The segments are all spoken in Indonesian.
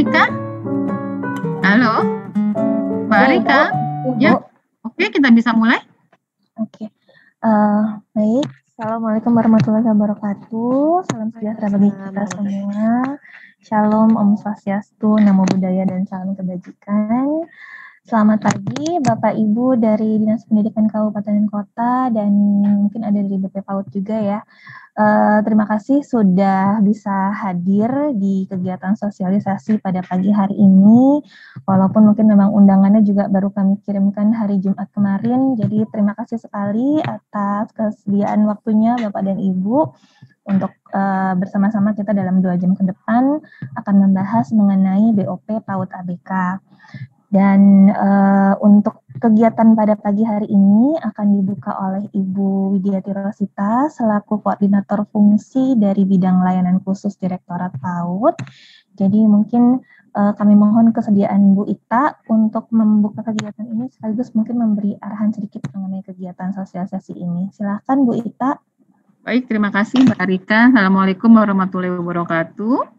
Rika? Halo, Mbak Rika? Ya, oke, kita bisa mulai. Oke, baik. Assalamualaikum warahmatullahi wabarakatuh. Salam sejahtera bagi kita semua. Shalom, Om Swastiastu, Namo Buddhaya, dan salam kebajikan. Selamat pagi Bapak Ibu dari Dinas Pendidikan Kabupaten dan Kota, dan mungkin ada dari BP PAUD juga ya. Terima kasih sudah bisa hadir di kegiatan sosialisasi pada pagi hari ini, walaupun mungkin memang undangannya juga baru kami kirimkan hari Jumat kemarin. Jadi terima kasih sekali atas kesediaan waktunya Bapak dan Ibu untuk bersama-sama kita dalam 2 jam ke depan akan membahas mengenai BOP PAUD ABK. Dan untuk kegiatan pada pagi hari ini akan dibuka oleh Ibu Widiati Rosita selaku Koordinator Fungsi dari Bidang Layanan Khusus Direktorat PAUD. Jadi mungkin kami mohon kesediaan Bu Ita untuk membuka kegiatan ini sekaligus mungkin memberi arahan sedikit mengenai kegiatan sosialisasi ini. Silahkan Bu Ita. Baik, terima kasih Mbak Rika. Assalamualaikum warahmatullahi wabarakatuh.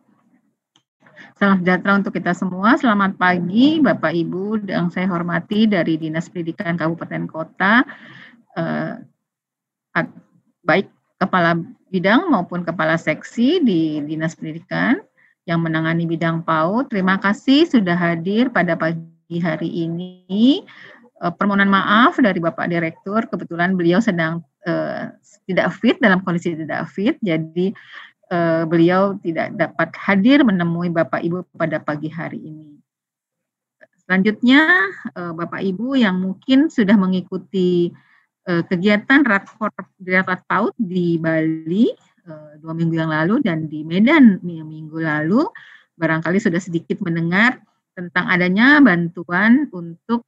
Salam sejahtera untuk kita semua. Selamat pagi Bapak Ibu yang saya hormati dari Dinas Pendidikan Kabupaten Kota, baik Kepala Bidang maupun Kepala Seksi di Dinas Pendidikan yang menangani bidang PAUD. Terima kasih sudah hadir pada pagi hari ini. Permohonan maaf dari Bapak Direktur, kebetulan beliau sedang tidak fit, dalam kondisi tidak fit, jadi beliau tidak dapat hadir menemui Bapak Ibu pada pagi hari ini. Selanjutnya, Bapak Ibu yang mungkin sudah mengikuti kegiatan Rakor Direktorat PAUD di Bali 2 minggu yang lalu dan di Medan minggu lalu, barangkali sudah sedikit mendengar tentang adanya bantuan untuk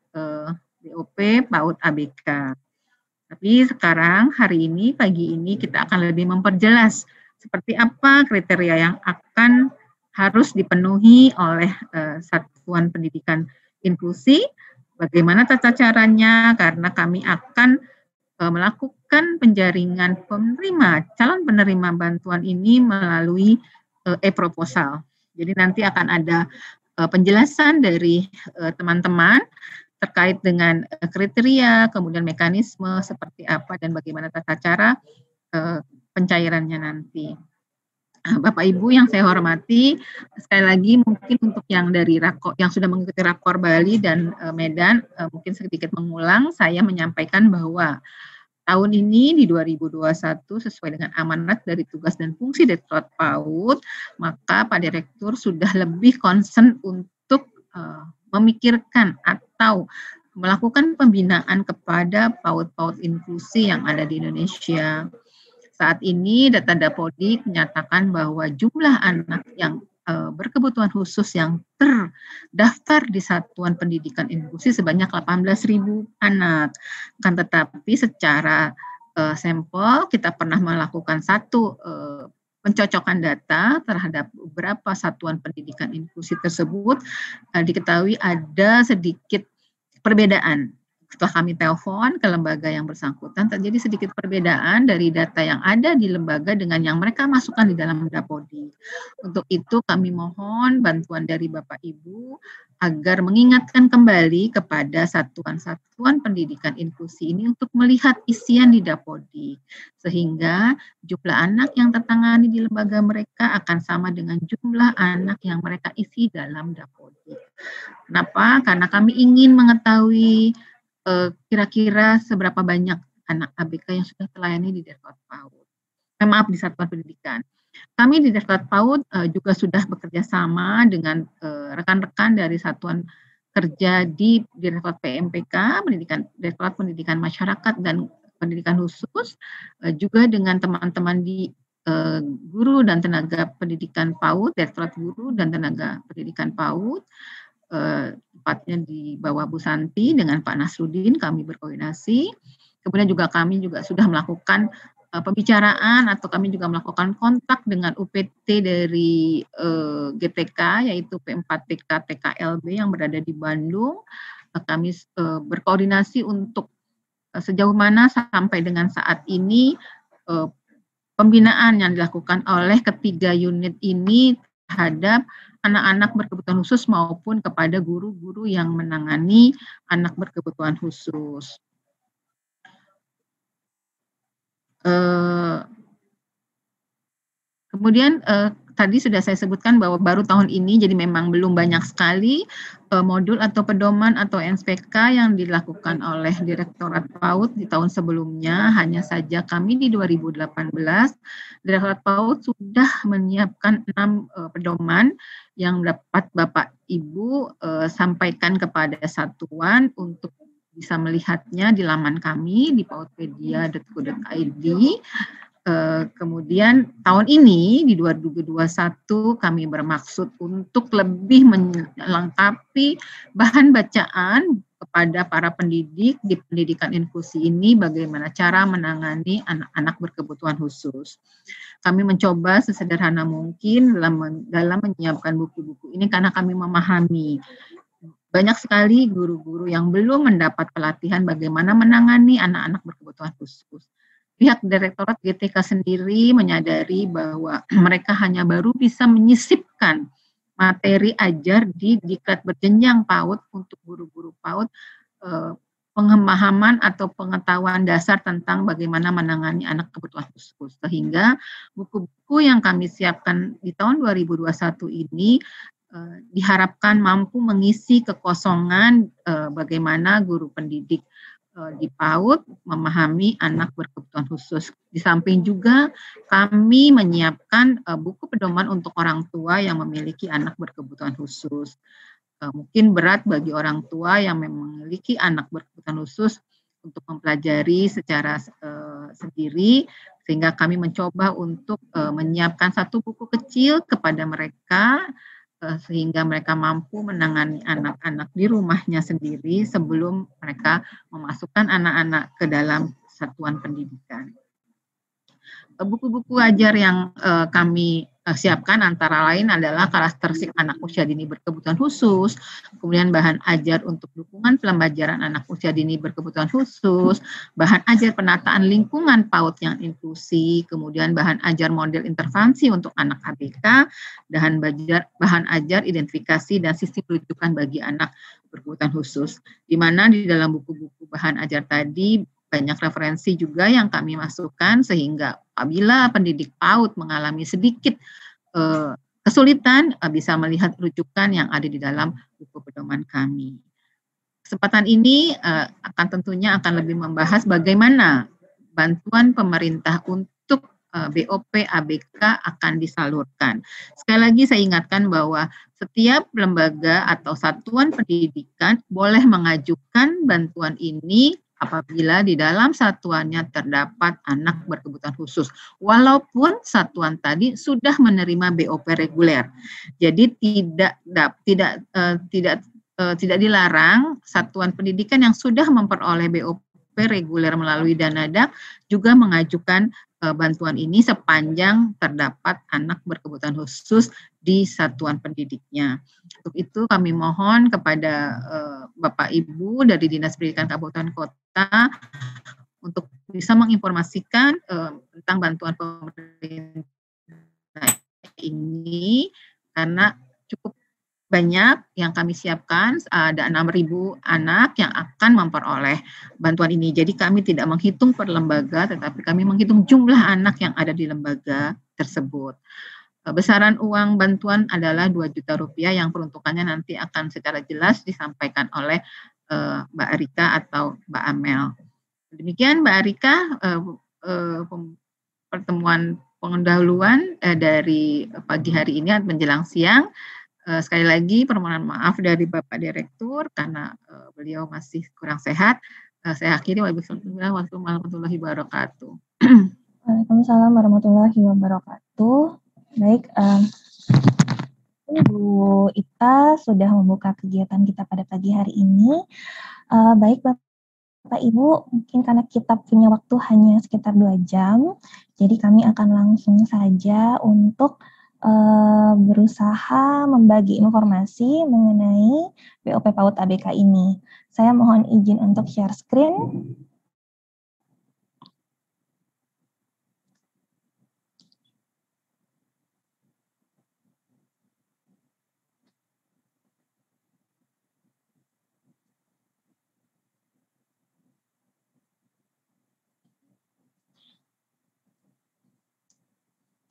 BOP PAUD ABK. Tapi sekarang hari ini, pagi ini kita akan lebih memperjelas seperti apa kriteria yang akan harus dipenuhi oleh satuan pendidikan inklusi, bagaimana tata caranya, karena kami akan melakukan penjaringan calon penerima bantuan ini melalui e-proposal. Jadi nanti akan ada penjelasan dari teman-teman terkait dengan kriteria, kemudian mekanisme seperti apa dan bagaimana tata cara pencairannya nanti. Bapak Ibu yang saya hormati, sekali lagi mungkin untuk yang dari Rakor, yang sudah mengikuti Rakor Bali dan Medan, mungkin sedikit mengulang, saya menyampaikan bahwa tahun ini di 2021 sesuai dengan amanat dari tugas dan fungsi Direktorat PAUD, maka Pak Direktur sudah lebih concern untuk memikirkan atau melakukan pembinaan kepada PAUD-PAUD inklusi yang ada di Indonesia. Saat ini data Dapodik menyatakan bahwa jumlah anak yang berkebutuhan khusus yang terdaftar di Satuan Pendidikan Inklusi sebanyak 18.000 anak. Kan tetapi secara sampel kita pernah melakukan satu pencocokan data terhadap beberapa satuan pendidikan inklusi tersebut, diketahui ada sedikit perbedaan. Setelah kami telepon ke lembaga yang bersangkutan, terjadi sedikit perbedaan dari data yang ada di lembaga dengan yang mereka masukkan di dalam Dapodik. Untuk itu kami mohon bantuan dari Bapak Ibu agar mengingatkan kembali kepada satuan-satuan pendidikan inklusi ini untuk melihat isian di Dapodik, sehingga jumlah anak yang tertangani di lembaga mereka akan sama dengan jumlah anak yang mereka isi dalam Dapodik. Kenapa? Karena kami ingin mengetahui kira-kira seberapa banyak anak ABK yang sudah terlayani di Direktorat PAUD. Maaf, di Satuan Pendidikan. Kami di Direktorat PAUD juga sudah bekerja sama dengan rekan-rekan dari Satuan Kerja di Direktorat PMPK, Direktorat Pendidikan Masyarakat dan Pendidikan Khusus, juga dengan teman-teman di Guru dan Tenaga Pendidikan PAUD, Direktorat Guru dan Tenaga Pendidikan PAUD, tepatnya di bawah Bu Santi dengan Pak Nasruddin kami berkoordinasi. Kemudian juga kami juga sudah melakukan pembicaraan atau kami juga melakukan kontak dengan UPT dari GTK yaitu P4TK TKLB yang berada di Bandung. Kami berkoordinasi untuk sejauh mana sampai dengan saat ini pembinaan yang dilakukan oleh ketiga unit ini terhadap anak-anak berkebutuhan khusus maupun kepada guru-guru yang menangani anak berkebutuhan khusus. Kemudian tadi sudah saya sebutkan bahwa baru tahun ini, jadi memang belum banyak sekali modul atau pedoman atau NSPK yang dilakukan oleh Direktorat PAUD di tahun sebelumnya. Hanya saja kami di 2018, Direktorat PAUD sudah menyiapkan 6 pedoman yang dapat Bapak Ibu sampaikan kepada satuan untuk bisa melihatnya di laman kami di paudpedia.go.id. Kemudian tahun ini di 2021 kami bermaksud untuk lebih melengkapi bahan bacaan kepada para pendidik di pendidikan inklusi ini, bagaimana cara menangani anak-anak berkebutuhan khusus. Kami mencoba sesederhana mungkin dalam menyiapkan buku-buku ini karena kami memahami banyak sekali guru-guru yang belum mendapat pelatihan bagaimana menangani anak-anak berkebutuhan khusus. Pihak Direktorat GTK sendiri menyadari bahwa mereka hanya baru bisa menyisipkan materi ajar di diklat berjenjang PAUD untuk guru-guru PAUD, pemahaman atau pengetahuan dasar tentang bagaimana menangani anak kebutuhan khusus. Sehingga buku-buku yang kami siapkan di tahun 2021 ini diharapkan mampu mengisi kekosongan bagaimana guru pendidik di PAUD memahami anak berkebutuhan khusus. Di samping juga kami menyiapkan buku pedoman untuk orang tua yang memiliki anak berkebutuhan khusus. Mungkin berat bagi orang tua yang memiliki anak berkebutuhan khusus untuk mempelajari secara sendiri, sehingga kami mencoba untuk menyiapkan satu buku kecil kepada mereka sehingga mereka mampu menangani anak-anak di rumahnya sendiri sebelum mereka memasukkan anak-anak ke dalam satuan pendidikan. Buku-buku ajar yang kami siapkan antara lain adalah karakteristik anak usia dini berkebutuhan khusus, kemudian bahan ajar untuk dukungan pembelajaran anak usia dini berkebutuhan khusus, bahan ajar penataan lingkungan PAUD yang inklusi, kemudian bahan ajar model intervensi untuk anak ABK, bahan ajar identifikasi dan sistem rujukan bagi anak berkebutuhan khusus, di mana di dalam buku-buku bahan ajar tadi banyak referensi juga yang kami masukkan sehingga apabila pendidik PAUD mengalami sedikit kesulitan bisa melihat rujukan yang ada di dalam buku pedoman kami. Kesempatan ini tentunya akan lebih membahas bagaimana bantuan pemerintah untuk BOP ABK akan disalurkan. Sekali lagi saya ingatkan bahwa setiap lembaga atau satuan pendidikan boleh mengajukan bantuan ini apabila di dalam satuannya terdapat anak berkebutuhan khusus, walaupun satuan tadi sudah menerima BOP reguler. Jadi tidak dilarang satuan pendidikan yang sudah memperoleh BOP reguler melalui Danadak juga mengajukan bantuan ini sepanjang terdapat anak berkebutuhan khusus di satuan pendidiknya. Untuk itu kami mohon kepada Bapak Ibu dari Dinas Pendidikan Kabupaten Kota untuk bisa menginformasikan tentang bantuan pemerintah ini karena cukup banyak yang kami siapkan, ada 6.000 anak yang akan memperoleh bantuan ini. Jadi kami tidak menghitung per lembaga, tetapi kami menghitung jumlah anak yang ada di lembaga tersebut. Besaran uang bantuan adalah Rp2 juta yang peruntukannya nanti akan secara jelas disampaikan oleh Mbak Arika atau Mbak Amel. Demikian Mbak Arika, pertemuan pendahuluan dari pagi hari ini menjelang siang. Sekali lagi permohonan maaf dari Bapak Direktur karena beliau masih kurang sehat. Saya akhiri. Wassalamualaikum warahmatullahi wabarakatuh. Waalaikumsalam warahmatullahi wabarakatuh. Baik, Bu Ita sudah membuka kegiatan kita pada pagi hari ini. Baik Bapak Ibu, mungkin karena kita punya waktu hanya sekitar 2 jam, jadi kami akan langsung saja untuk berusaha membagi informasi mengenai BOP PAUD ABK ini. Saya mohon izin untuk share screen.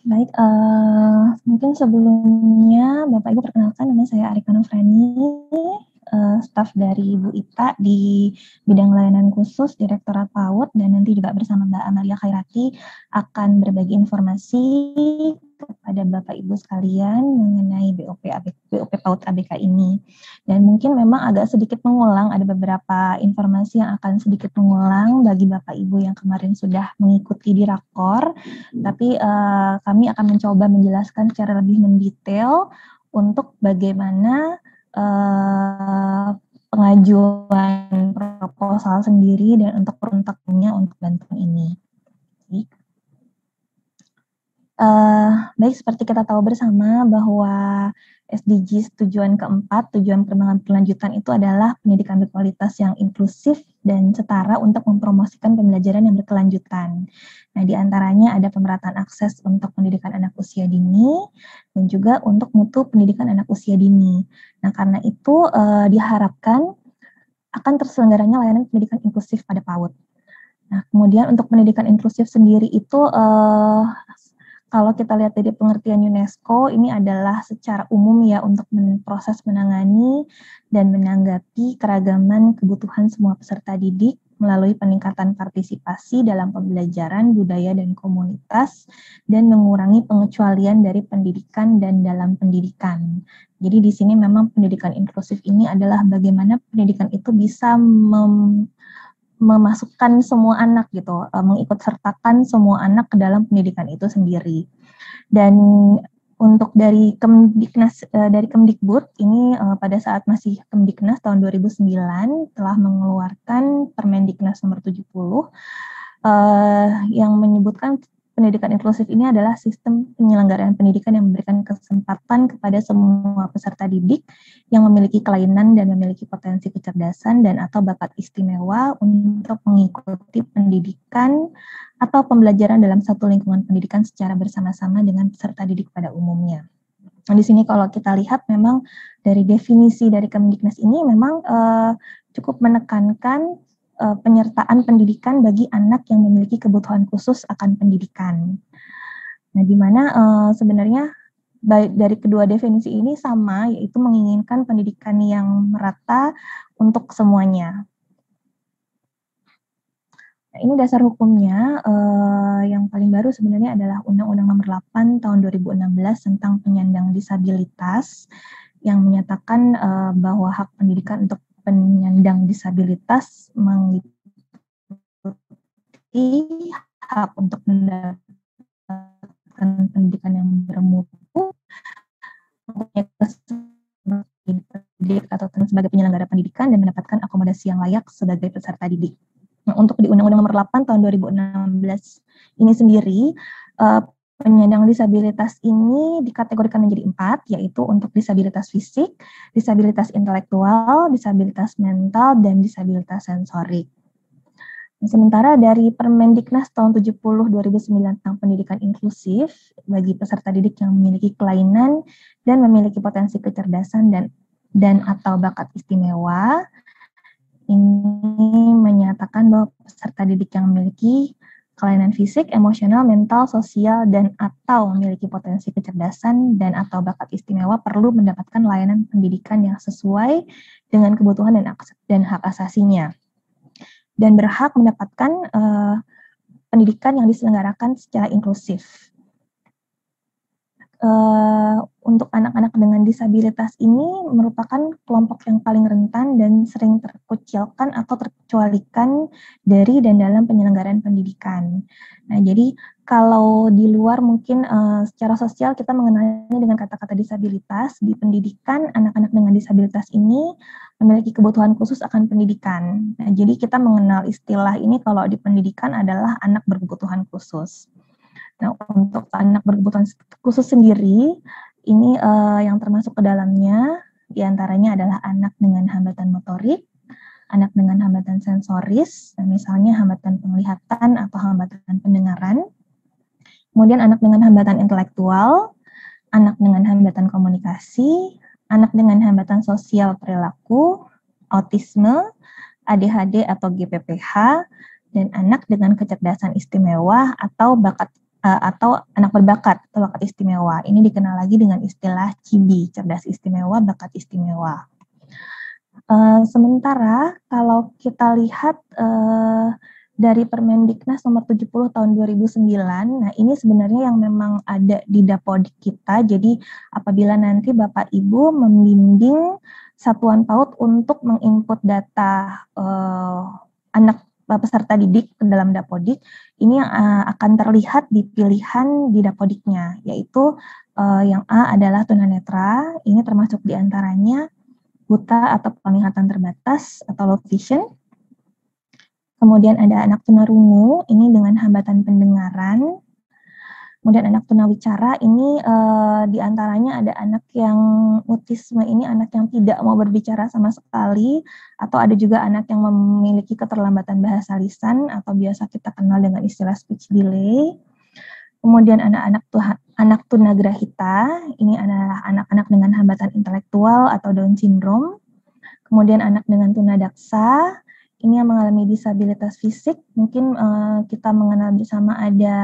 Baik, mungkin sebelumnya Bapak Ibu perkenalkan, nama saya Arika Nofrani, staf dari Ibu Ita di bidang layanan khusus Direktorat PAUD, dan nanti juga bersama Mbak Amalia Khairati akan berbagi informasi kepada Bapak Ibu sekalian mengenai BOP PAUD ABK ini. Dan mungkin memang agak sedikit mengulang, ada beberapa informasi yang akan sedikit mengulang bagi Bapak Ibu yang kemarin sudah mengikuti di Rakor, tapi kami akan mencoba menjelaskan secara lebih mendetail untuk bagaimana pengajuan proposal sendiri dan untuk peruntukannya untuk bantuan ini. Baik, seperti kita tahu bersama bahwa SDGs tujuan keempat, tujuan perkembangan berkelanjutan itu adalah pendidikan berkualitas yang inklusif dan setara untuk mempromosikan pembelajaran yang berkelanjutan. Nah, di antaranya ada pemerataan akses untuk pendidikan anak usia dini dan juga untuk mutu pendidikan anak usia dini. Nah, karena itu diharapkan akan terselenggaranya layanan pendidikan inklusif pada PAUD. Nah, kemudian untuk pendidikan inklusif sendiri itu kalau kita lihat dari pengertian UNESCO, ini adalah secara umum ya untuk proses menangani dan menanggapi keragaman kebutuhan semua peserta didik melalui peningkatan partisipasi dalam pembelajaran, budaya, dan komunitas, dan mengurangi pengecualian dari pendidikan dan dalam pendidikan. Jadi di sini memang pendidikan inklusif ini adalah bagaimana pendidikan itu bisa memasukkan semua anak gitu, mengikut sertakan semua anak ke dalam pendidikan itu sendiri. Dan untuk dari Kemdikbud ini pada saat masih Kemdiknas tahun 2009 telah mengeluarkan Permendiknas nomor 70 yang menyebutkan pendidikan inklusif ini adalah sistem penyelenggaraan pendidikan yang memberikan kesempatan kepada semua peserta didik yang memiliki kelainan dan memiliki potensi kecerdasan dan atau bakat istimewa untuk mengikuti pendidikan atau pembelajaran dalam satu lingkungan pendidikan secara bersama-sama dengan peserta didik pada umumnya. Nah, di sini kalau kita lihat memang dari definisi dari Kemdiknas ini memang cukup menekankan penyertaan pendidikan bagi anak yang memiliki kebutuhan khusus akan pendidikan. Nah, di mana sebenarnya baik dari kedua definisi ini sama, yaitu menginginkan pendidikan yang merata untuk semuanya. Nah, ini dasar hukumnya yang paling baru sebenarnya adalah Undang-Undang Nomor 8 Tahun 2016 tentang penyandang disabilitas yang menyatakan bahwa hak pendidikan untuk penyandang disabilitas mengikuti hak untuk mendapatkan pendidikan yang bermutu, atau sebagai penyelenggara pendidikan dan mendapatkan akomodasi yang layak sebagai peserta didik. Nah, untuk di Undang-Undang Nomor 8 Tahun 2016 ini sendiri, penyandang disabilitas ini dikategorikan menjadi 4, yaitu untuk disabilitas fisik, disabilitas intelektual, disabilitas mental, dan disabilitas sensorik. Sementara dari Permendiknas tahun 70 2009 tentang pendidikan inklusif bagi peserta didik yang memiliki kelainan dan memiliki potensi kecerdasan dan atau bakat istimewa, ini menyatakan bahwa peserta didik yang memiliki kelainan fisik, emosional, mental, sosial, dan atau memiliki potensi kecerdasan dan atau bakat istimewa perlu mendapatkan layanan pendidikan yang sesuai dengan kebutuhan dan hak asasinya, dan berhak mendapatkan pendidikan yang diselenggarakan secara inklusif. Untuk anak-anak dengan disabilitas ini merupakan kelompok yang paling rentan dan sering terkucilkan atau terkecualikan dari dan dalam penyelenggaraan pendidikan. Nah, jadi kalau di luar mungkin secara sosial kita mengenalnya dengan kata-kata disabilitas, di pendidikan anak-anak dengan disabilitas ini memiliki kebutuhan khusus akan pendidikan. Nah, jadi kita mengenal istilah ini kalau di pendidikan adalah anak berkebutuhan khusus. Nah, untuk anak berkebutuhan khusus sendiri, ini yang termasuk ke dalamnya, diantaranya adalah anak dengan hambatan motorik, anak dengan hambatan sensoris, misalnya hambatan penglihatan atau hambatan pendengaran, kemudian anak dengan hambatan intelektual, anak dengan hambatan komunikasi, anak dengan hambatan sosial perilaku, autisme, ADHD atau GPPH, dan anak dengan kecerdasan istimewa atau bakat atau anak berbakat atau bakat istimewa. Ini dikenal lagi dengan istilah CIBI, cerdas istimewa, bakat istimewa. Sementara kalau kita lihat dari Permendiknas nomor 70 tahun 2009, nah ini sebenarnya yang memang ada di Dapodik kita. Jadi apabila nanti Bapak Ibu membimbing satuan PAUD untuk menginput data anak peserta didik ke dalam Dapodik, ini akan terlihat di pilihan di Dapodiknya, yaitu yang A adalah tunanetra, ini termasuk diantaranya buta atau penglihatan terbatas atau low vision. Kemudian ada anak tunarungu, ini dengan hambatan pendengaran. Kemudian anak tunawicara, ini diantaranya ada anak yang autisme, ini anak yang tidak mau berbicara sama sekali, atau ada juga anak yang memiliki keterlambatan bahasa lisan, atau biasa kita kenal dengan istilah speech delay. Kemudian anak tunagrahita, ini adalah anak-anak dengan hambatan intelektual atau Down syndrome. Kemudian anak dengan tunadaksa, ini yang mengalami disabilitas fisik. Mungkin kita mengenal bersama ada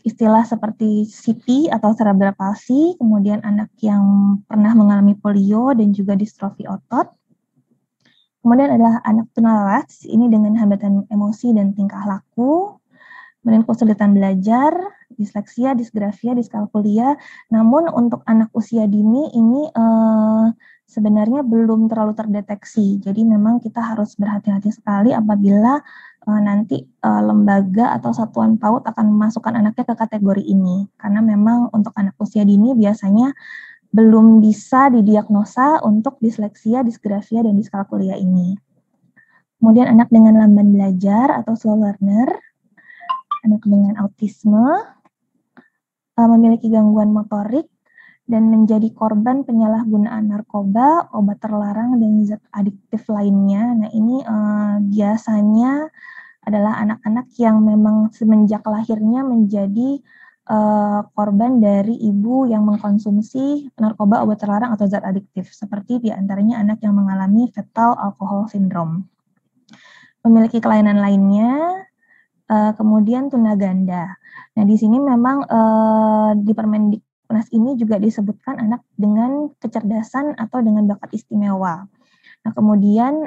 istilah seperti CP atau cerebral palsy. Kemudian anak yang pernah mengalami polio dan juga distrofi otot. Kemudian ada anak tunalaras, ini dengan hambatan emosi dan tingkah laku. Kemudian kesulitan belajar, disleksia, disgrafia, diskalkulia. Namun untuk anak usia dini ini sebenarnya belum terlalu terdeteksi. Jadi memang kita harus berhati-hati sekali apabila nanti lembaga atau satuan PAUD akan memasukkan anaknya ke kategori ini. Karena memang untuk anak usia dini biasanya belum bisa didiagnosa untuk disleksia, disgrafia, dan diskalkulia ini. Kemudian anak dengan lamban belajar atau slow learner, anak dengan autisme, memiliki gangguan motorik, dan menjadi korban penyalahgunaan narkoba, obat terlarang, dan zat adiktif lainnya. Nah ini biasanya adalah anak-anak yang memang semenjak lahirnya menjadi korban dari ibu yang mengkonsumsi narkoba, obat terlarang, atau zat adiktif. Seperti diantaranya anak yang mengalami fetal alcohol syndrome. Memiliki kelainan lainnya, kemudian tunaganda. Nah, di sini memang di Permendiknas ini juga disebutkan anak dengan kecerdasan atau dengan bakat istimewa. Nah, kemudian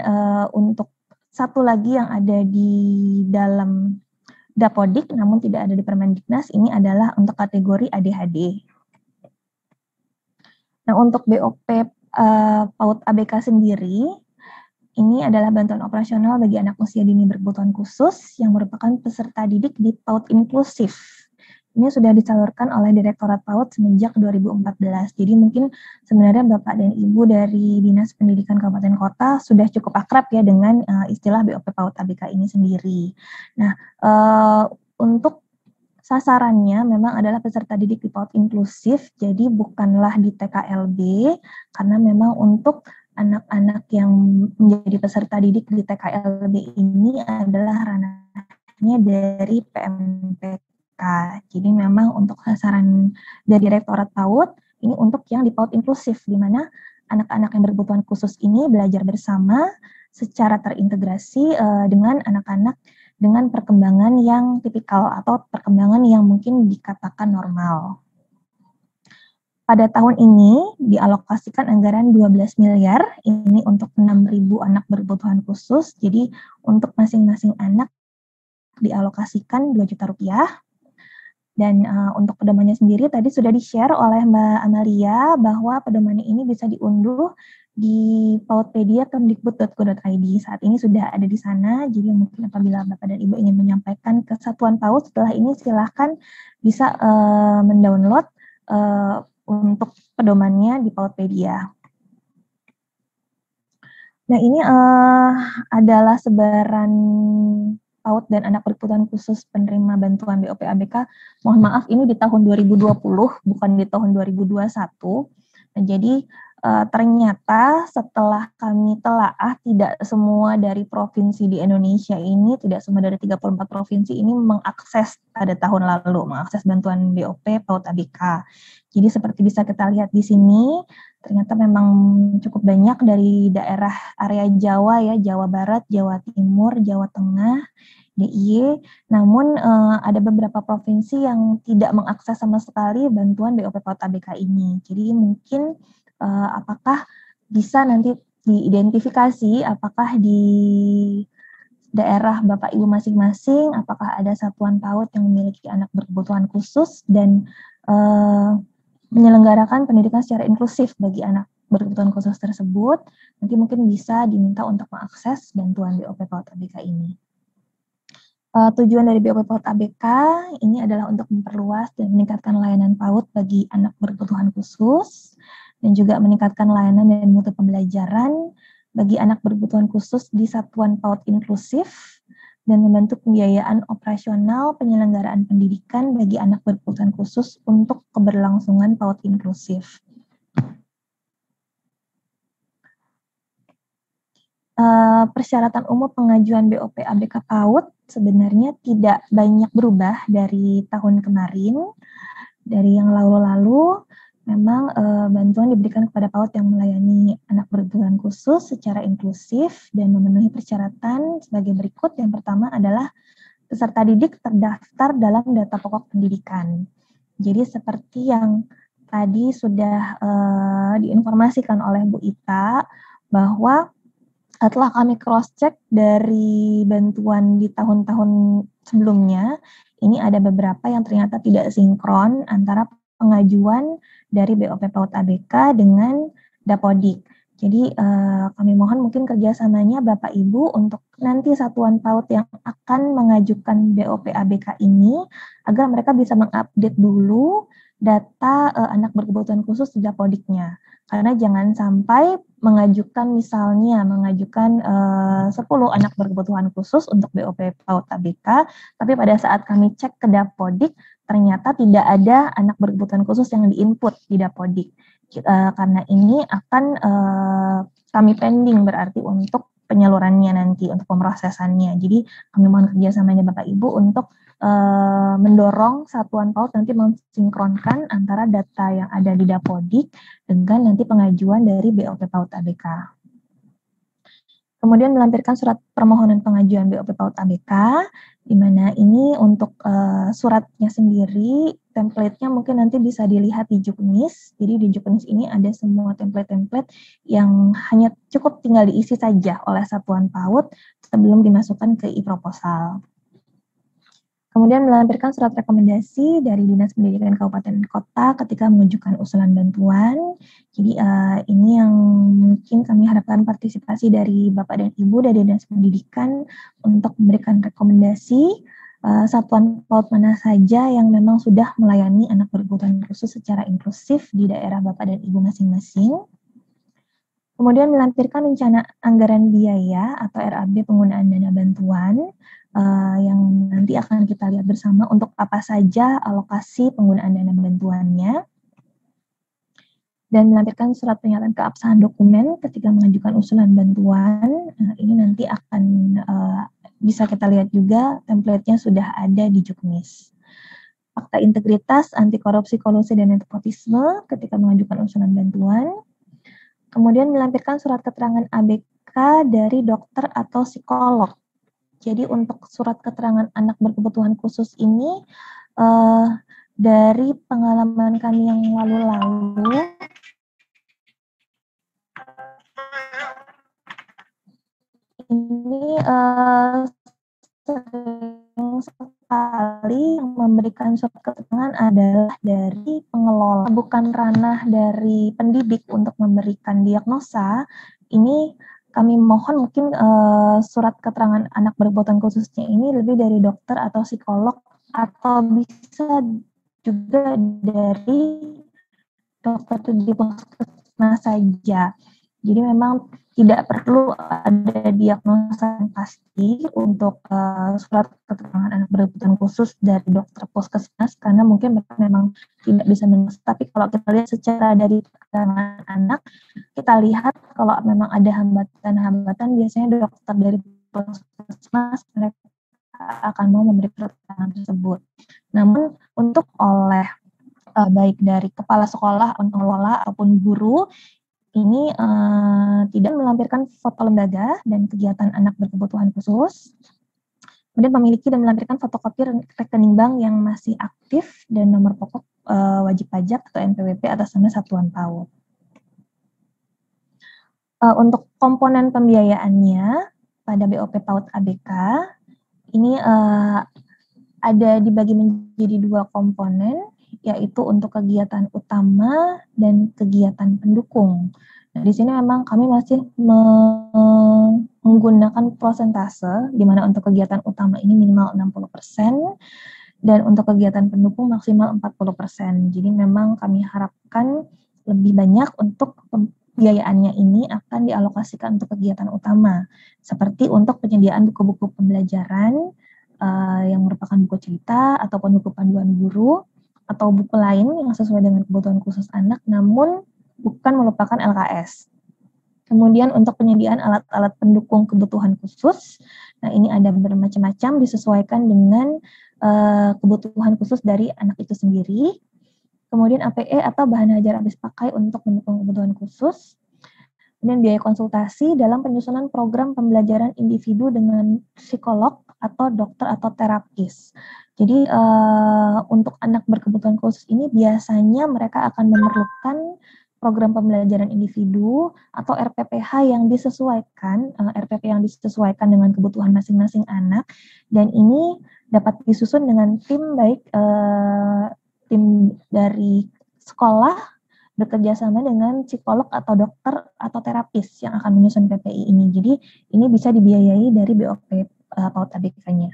untuk satu lagi yang ada di dalam Dapodik, namun tidak ada di Permendiknas, ini adalah untuk kategori ADHD. Nah, untuk BOP PAUD ABK sendiri, ini adalah bantuan operasional bagi anak usia dini berkebutuhan khusus yang merupakan peserta didik di PAUD inklusif. Ini sudah disalurkan oleh Direktorat PAUD semenjak 2014. Jadi mungkin sebenarnya Bapak dan Ibu dari Dinas Pendidikan Kabupaten Kota sudah cukup akrab ya dengan istilah BOP PAUD ABK ini sendiri. Nah, untuk sasarannya memang adalah peserta didik di PAUD inklusif, jadi bukanlah di TKLB, karena memang untuk anak-anak yang menjadi peserta didik di TKLB ini adalah ranahnya dari PMPK. Jadi memang untuk sasaran dari Direktorat PAUD ini untuk yang di PAUD inklusif, di mana anak-anak yang berkebutuhan khusus ini belajar bersama secara terintegrasi dengan anak-anak dengan perkembangan yang tipikal atau perkembangan yang mungkin dikatakan normal. Pada tahun ini dialokasikan anggaran 12 miliar, ini untuk 6.000 anak berkebutuhan khusus, jadi untuk masing-masing anak dialokasikan 2 juta rupiah. Dan untuk pedomannya sendiri tadi sudah di-share oleh Mbak Amalia bahwa pedomannya ini bisa diunduh di paudpedia kemdikbud.go.id. Saat ini sudah ada di sana, jadi mungkin apabila Bapak dan Ibu ingin menyampaikan ke Satuan PAUD setelah ini silahkan bisa mendownload untuk pedomannya di paudpedia. Nah ini adalah sebaran PAUD dan anak berkebutuhan khusus penerima bantuan BOP ABK. Mohon maaf ini di tahun 2020 bukan di tahun 2021. Nah, jadi ternyata setelah kami telaah, tidak semua dari provinsi di Indonesia ini, tidak semua dari 34 provinsi ini mengakses pada tahun lalu, mengakses bantuan BOP PAUD ABK. Jadi seperti bisa kita lihat di sini, ternyata memang cukup banyak dari daerah area Jawa ya, Jawa Barat, Jawa Timur, Jawa Tengah, DIY, namun ada beberapa provinsi yang tidak mengakses sama sekali bantuan BOP PAUD ABK ini. Jadi mungkin apakah bisa nanti diidentifikasi apakah di daerah Bapak Ibu masing-masing, apakah ada satuan PAUD yang memiliki anak berkebutuhan khusus dan menyelenggarakan pendidikan secara inklusif bagi anak berkebutuhan khusus tersebut, nanti mungkin bisa diminta untuk mengakses bantuan BOP PAUD ABK ini. Tujuan dari BOP PAUD ABK ini adalah untuk memperluas dan meningkatkan layanan PAUD bagi anak berkebutuhan khusus, dan juga meningkatkan layanan dan mutu pembelajaran bagi anak berkebutuhan khusus di satuan PAUD inklusif, dan membantu pembiayaan operasional penyelenggaraan pendidikan bagi anak berkebutuhan khusus untuk keberlangsungan PAUD inklusif. Persyaratan umum pengajuan BOP ABK PAUD sebenarnya tidak banyak berubah dari tahun kemarin. Dari yang lalu-lalu, memang bantuan diberikan kepada PAUD yang melayani anak berkebutuhan khusus secara inklusif dan memenuhi persyaratan sebagai berikut. Yang pertama adalah peserta didik terdaftar dalam data pokok pendidikan. Jadi seperti yang tadi sudah diinformasikan oleh Bu Ita, bahwa setelah kami cross-check dari bantuan di tahun-tahun sebelumnya, ini ada beberapa yang ternyata tidak sinkron antara pengajuan dari BOP PAUD ABK dengan Dapodik. Jadi kami mohon mungkin kerjasamanya Bapak Ibu untuk nanti satuan PAUD yang akan mengajukan BOP ABK ini, agar mereka bisa mengupdate dulu data anak berkebutuhan khusus di Dapodiknya. Karena jangan sampai mengajukan 10 anak berkebutuhan khusus untuk BOP PAUD ABK, tapi pada saat kami cek ke Dapodik, ternyata tidak ada anak berkebutuhan khusus yang diinput di Dapodik. Karena ini akan kami pending berarti untuk penyalurannya nanti, untuk pemrosesannya. Jadi kami mohon kerjasamanya Bapak Ibu untuk mendorong satuan PAUD nanti mensinkronkan antara data yang ada di Dapodik dengan nanti pengajuan dari BOP PAUD ABK. Kemudian melampirkan surat permohonan pengajuan BOP PAUD ABK, di mana ini untuk suratnya sendiri, template-nya mungkin nanti bisa dilihat di Juknis. Jadi di Juknis ini ada semua template-template yang hanya cukup tinggal diisi saja oleh satuan PAUD sebelum dimasukkan ke e-proposal. Kemudian melampirkan surat rekomendasi dari Dinas Pendidikan Kabupaten Kota ketika mengajukan usulan bantuan. Jadi ini yang mungkin kami harapkan partisipasi dari Bapak dan Ibu dari Dinas Pendidikan untuk memberikan rekomendasi satuan PAUD mana saja yang memang sudah melayani anak berkebutuhan khusus secara inklusif di daerah Bapak dan Ibu masing-masing. Kemudian melampirkan rencana anggaran biaya atau RAB penggunaan dana bantuan yang nanti akan kita lihat bersama untuk apa saja alokasi penggunaan dana bantuannya. Dan melampirkan surat pernyataan keabsahan dokumen ketika mengajukan usulan bantuan. Ini nanti akan bisa kita lihat juga template-nya sudah ada di Juknis. Fakta integritas, anti korupsi, kolusi, dan nepotisme ketika mengajukan usulan bantuan. Kemudian melampirkan surat keterangan ABK dari dokter atau psikolog. Jadi untuk surat keterangan anak berkebutuhan khusus ini dari pengalaman kami yang lalu-lalu, ini sering sekali yang memberikan surat keterangan adalah dari pengelola, bukan ranah dari pendidik untuk memberikan diagnosa. Ini kami mohon mungkin surat keterangan anak berkebutuhan khususnya ini lebih dari dokter atau psikolog, atau bisa juga dari dokter di puskesmas saja. Jadi memang tidak perlu ada diagnosa yang pasti untuk surat keterangan anak berkebutuhan khusus dari dokter puskesmas, karena mungkin mereka memang tidak bisa menulis. Tapi kalau kita lihat secara dari keterangan anak, kita lihat kalau memang ada hambatan-hambatan, biasanya dokter dari puskesmas mereka akan mau memberi keterangan tersebut. Namun untuk oleh baik dari kepala sekolah, pengelola ataupun guru, ini tidak melampirkan foto lembaga dan kegiatan anak berkebutuhan khusus, kemudian memiliki dan melampirkan fotokopi rekening bank yang masih aktif dan nomor pokok wajib pajak atau NPWP atas nama satuan PAUD. Untuk komponen pembiayaannya pada BOP PAUD ABK, ini ada dibagi menjadi 2 komponen, yaitu untuk kegiatan utama dan kegiatan pendukung. Nah, di sini memang kami masih menggunakan prosentase, di mana untuk kegiatan utama ini minimal 60%, dan untuk kegiatan pendukung maksimal 40%. Jadi memang kami harapkan lebih banyak untuk pembiayaannya ini akan dialokasikan untuk kegiatan utama, seperti untuk penyediaan buku-buku pembelajaran, yang merupakan buku cerita, ataupun buku panduan guru, atau buku lain yang sesuai dengan kebutuhan khusus anak, namun bukan melupakan LKS. Kemudian untuk penyediaan alat-alat pendukung kebutuhan khusus, nah ini ada bermacam-macam disesuaikan dengan kebutuhan khusus dari anak itu sendiri. Kemudian APE atau bahan ajar habis pakai untuk mendukung kebutuhan khusus. Kemudian biaya konsultasi dalam penyusunan program pembelajaran individu dengan psikolog atau dokter atau terapis. Jadi untuk anak berkebutuhan khusus ini biasanya mereka akan memerlukan program pembelajaran individu atau RPPH yang disesuaikan, RPP yang disesuaikan dengan kebutuhan masing-masing anak, dan ini dapat disusun dengan tim, baik tim dari sekolah bekerja sama dengan psikolog atau dokter atau terapis yang akan menyusun PPI ini. Jadi ini bisa dibiayai dari BOP PAUD ABK-nya.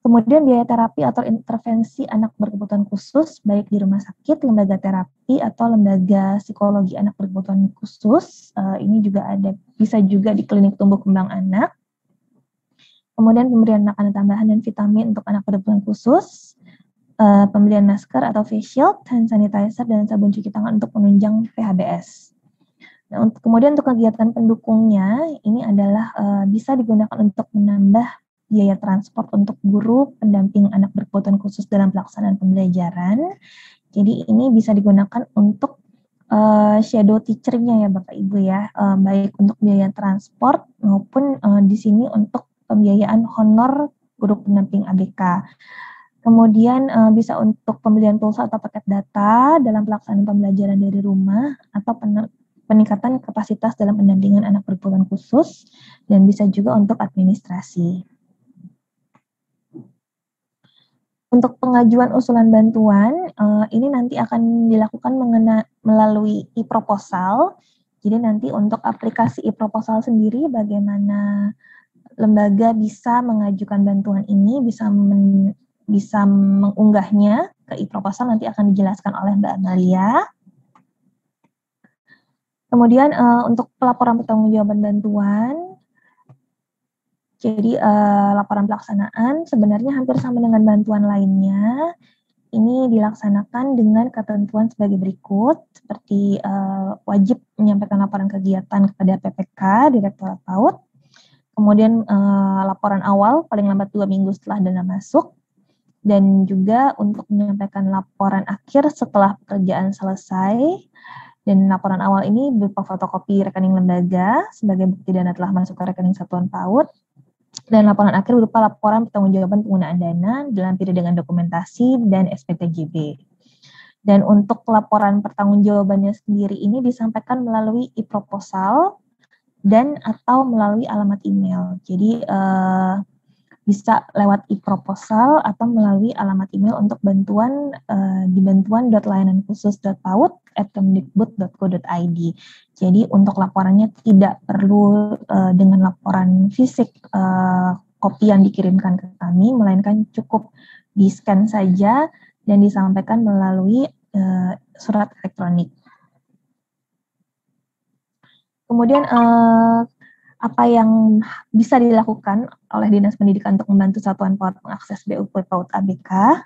Kemudian biaya terapi atau intervensi anak berkebutuhan khusus, baik di rumah sakit, lembaga terapi, atau lembaga psikologi anak berkebutuhan khusus, ini juga ada, bisa juga di klinik tumbuh kembang anak. Kemudian pemberian makanan tambahan dan vitamin untuk anak berkebutuhan khusus, pembelian masker atau face shield, hand sanitizer, dan sabun cuci tangan untuk menunjang PHBS. Nah, kemudian untuk kegiatan pendukungnya, ini adalah bisa digunakan untuk menambah biaya transport untuk guru pendamping anak berkebutuhan khusus dalam pelaksanaan pembelajaran. Jadi ini bisa digunakan untuk shadow teacher-nya ya Bapak Ibu ya, baik untuk biaya transport maupun di sini untuk pembiayaan honor guru pendamping ABK. Kemudian bisa untuk pembelian pulsa atau paket data dalam pelaksanaan pembelajaran dari rumah, atau peningkatan kapasitas dalam pendampingan anak berkebutuhan khusus, dan bisa juga untuk administrasi. Untuk pengajuan usulan bantuan, ini nanti akan dilakukan melalui e-proposal. Jadi nanti untuk aplikasi e-proposal sendiri, bagaimana lembaga bisa mengajukan bantuan ini, bisa mengunggahnya ke e-proposal, nanti akan dijelaskan oleh Mbak Amalia. Kemudian untuk pelaporan pertanggungjawaban bantuan, jadi laporan pelaksanaan sebenarnya hampir sama dengan bantuan lainnya. Ini dilaksanakan dengan ketentuan sebagai berikut, seperti wajib menyampaikan laporan kegiatan kepada PPK, Direktorat PAUD. Kemudian laporan awal paling lambat 2 minggu setelah dana masuk. Dan juga untuk menyampaikan laporan akhir setelah pekerjaan selesai. Dan laporan awal ini berupa fotokopi rekening lembaga sebagai bukti dana telah masuk ke rekening satuan PAUD. Dan laporan akhir berupa laporan pertanggungjawaban penggunaan dana dilampiri dengan dokumentasi dan SPTJB. Dan untuk laporan pertanggungjawabannya sendiri ini disampaikan melalui e-proposal dan atau melalui alamat email. Jadi bisa lewat e-proposal atau melalui alamat email untuk bantuan di bantuan.layanan-khusus.paud@kemdikbud.go.id. Jadi untuk laporannya tidak perlu dengan laporan fisik kopi yang dikirimkan ke kami, melainkan cukup di-scan saja dan disampaikan melalui surat elektronik. Kemudian apa yang bisa dilakukan oleh Dinas Pendidikan untuk membantu satuan PAUD mengakses BOP PAUD ABK?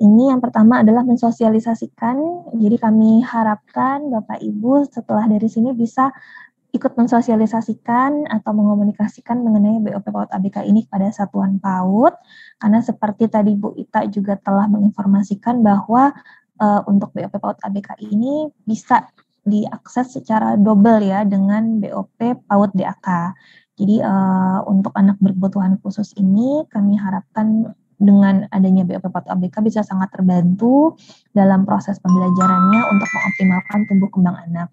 Ini yang pertama adalah mensosialisasikan. Jadi kami harapkan Bapak Ibu setelah dari sini bisa ikut mensosialisasikan atau mengomunikasikan mengenai BOP PAUD ABK ini kepada satuan PAUD, karena seperti tadi Bu Ita juga telah menginformasikan bahwa untuk BOP PAUD ABK ini bisa diakses secara double ya dengan BOP PAUD DAK. Jadi untuk anak berkebutuhan khusus ini kami harapkan dengan adanya BOP PAUD ABK bisa sangat terbantu dalam proses pembelajarannya untuk mengoptimalkan tumbuh kembang anak.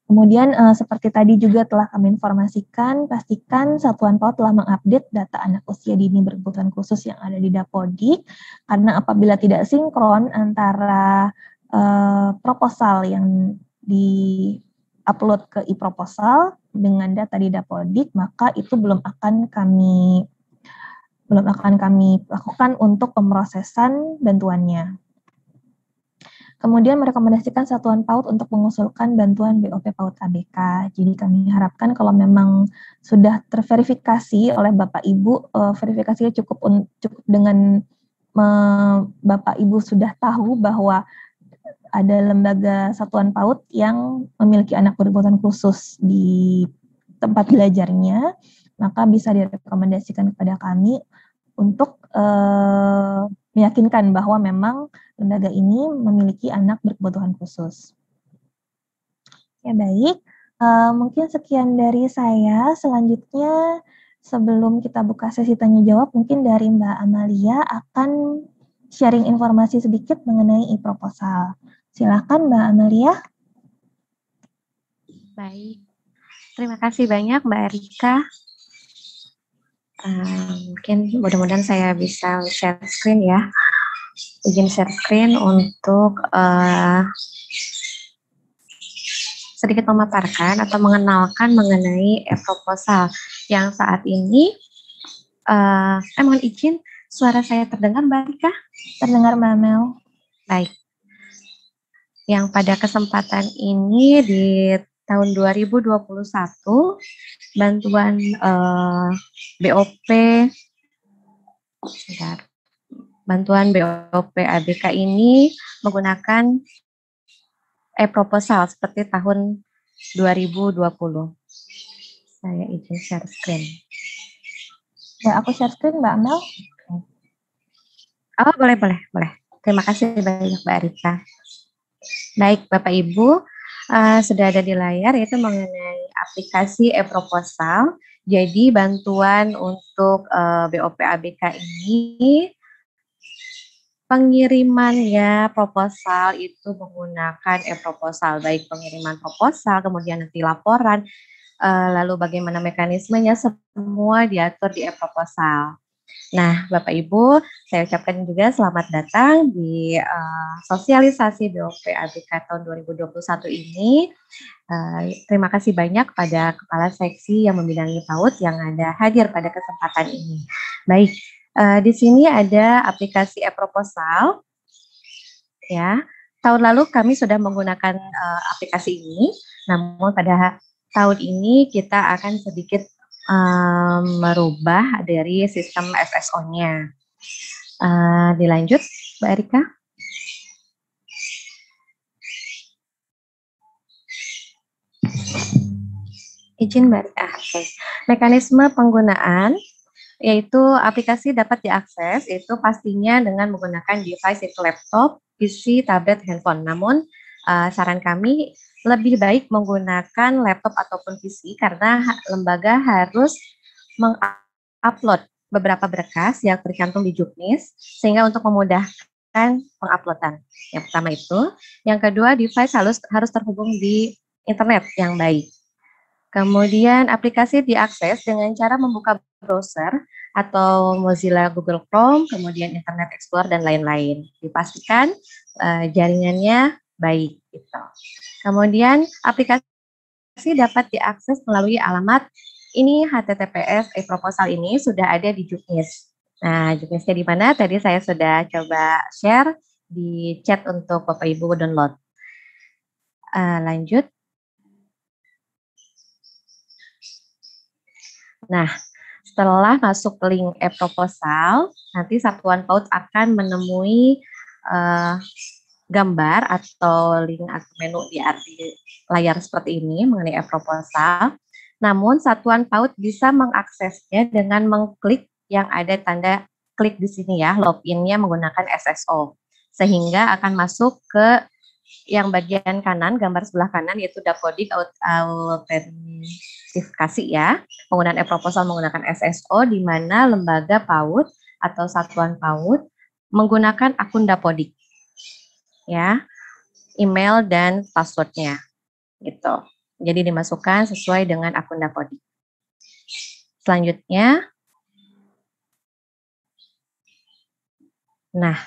Kemudian seperti tadi juga telah kami informasikan, pastikan Satuan PAUD telah mengupdate data anak usia dini berkebutuhan khusus yang ada di Dapodik, karena apabila tidak sinkron antara proposal yang di-upload ke e-proposal dengan data di Dapodik, maka itu belum akan kami lakukan untuk pemrosesan bantuannya. Kemudian merekomendasikan Satuan PAUD untuk mengusulkan bantuan BOP PAUD ABK. Jadi kami harapkan kalau memang sudah terverifikasi oleh Bapak Ibu, verifikasinya cukup dengan Bapak Ibu sudah tahu bahwa ada lembaga Satuan PAUD yang memiliki anak berkebutuhan khusus di tempat belajarnya, maka bisa direkomendasikan kepada kami untuk meyakinkan bahwa memang lembaga ini memiliki anak berkebutuhan khusus. Ya baik, mungkin sekian dari saya. Selanjutnya, sebelum kita buka sesi tanya jawab, mungkin dari Mbak Amalia akan sharing informasi sedikit mengenai e-proposal. Silakan Mbak Amalia. Baik, terima kasih banyak Mbak Erika. Mungkin mudah-mudahan saya bisa share screen ya. Izin share screen untuk sedikit memaparkan atau mengenalkan mengenai e-proposal yang saat ini. Mohon izin, suara saya terdengar Mbak Erika? Terdengar Mbak Mel. Baik. Yang pada kesempatan ini di tahun 2021 bantuan BOP ABK ini menggunakan e-proposal seperti tahun 2020. Saya izin share screen. Ya, aku share screen Mbak Mel. Oh, boleh. Terima kasih banyak Mbak Rika. Baik, Bapak Ibu, sudah ada di layar yaitu mengenai aplikasi e-proposal. Jadi bantuan untuk BOP ABK ini pengirimannya proposal itu menggunakan e-proposal, baik pengiriman proposal, kemudian nanti laporan, lalu bagaimana mekanismenya, semua diatur di e-proposal. Nah, Bapak Ibu, saya ucapkan juga selamat datang di sosialisasi BOP ABK tahun 2021 ini. Terima kasih banyak pada Kepala Seksi yang membidangi PAUD yang ada hadir pada kesempatan ini. Baik, di sini ada aplikasi e-proposal. Ya, tahun lalu kami sudah menggunakan aplikasi ini, namun pada tahun ini kita akan sedikit merubah dari sistem FSO-nya. Dilanjut, Mbak Erika. Izin Mbak Erika. Oke. Mekanisme penggunaan yaitu aplikasi dapat diakses itu pastinya dengan menggunakan device itu laptop, PC, tablet, handphone. Namun saran kami lebih baik menggunakan laptop ataupun PC karena lembaga harus mengupload beberapa berkas yang tercantum di Juknis sehingga untuk memudahkan penguploadan. Yang pertama itu, yang kedua device harus terhubung di internet yang baik. Kemudian aplikasi diakses dengan cara membuka browser atau Mozilla Google Chrome, kemudian Internet Explorer dan lain-lain. Dipastikan jaringannya baik gitu. Kemudian aplikasi dapat diakses melalui alamat ini HTTPS e-proposal ini sudah ada di Juknis. Nah, Juknisnya di mana? Tadi saya sudah coba share di chat untuk Bapak Ibu download. Lanjut. Nah, setelah masuk link e-proposal, nanti satuan PAUD akan menemui gambar atau link atau menu di layar seperti ini mengenai e-proposal. Namun satuan PAUD bisa mengaksesnya dengan mengklik yang ada tanda klik di sini ya, login-nya menggunakan SSO. Sehingga akan masuk ke yang bagian kanan, gambar sebelah kanan yaitu Dapodik autentifikasi ya, penggunaan e-proposal menggunakan SSO di mana lembaga PAUD atau satuan PAUD menggunakan akun Dapodik ya, email dan passwordnya gitu. Jadi dimasukkan sesuai dengan akun Dapodik. Selanjutnya, nah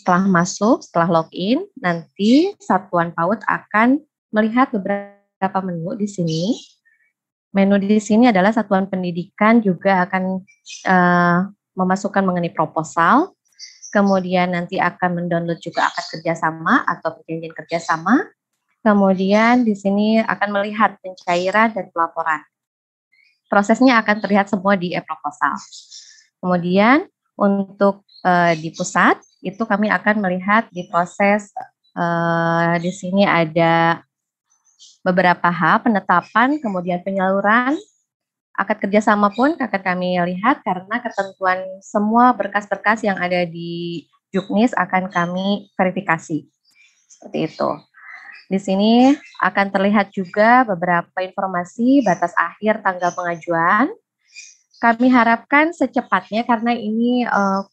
setelah masuk, setelah login, nanti satuan PAUD akan melihat beberapa menu di sini. Menu di sini adalah satuan pendidikan juga akan memasukkan mengenai proposal, kemudian nanti akan mendownload juga akad kerjasama atau perjanjian kerjasama, kemudian di sini akan melihat pencairan dan pelaporan. Prosesnya akan terlihat semua di e-proposal. Kemudian untuk di pusat itu kami akan melihat di proses di sini ada beberapa hal penetapan, kemudian penyaluran akad kerjasama pun akan kami lihat karena ketentuan semua berkas-berkas yang ada di Juknis akan kami verifikasi seperti itu. Di sini akan terlihat juga beberapa informasi batas akhir tanggal pengajuan. Kami harapkan secepatnya karena ini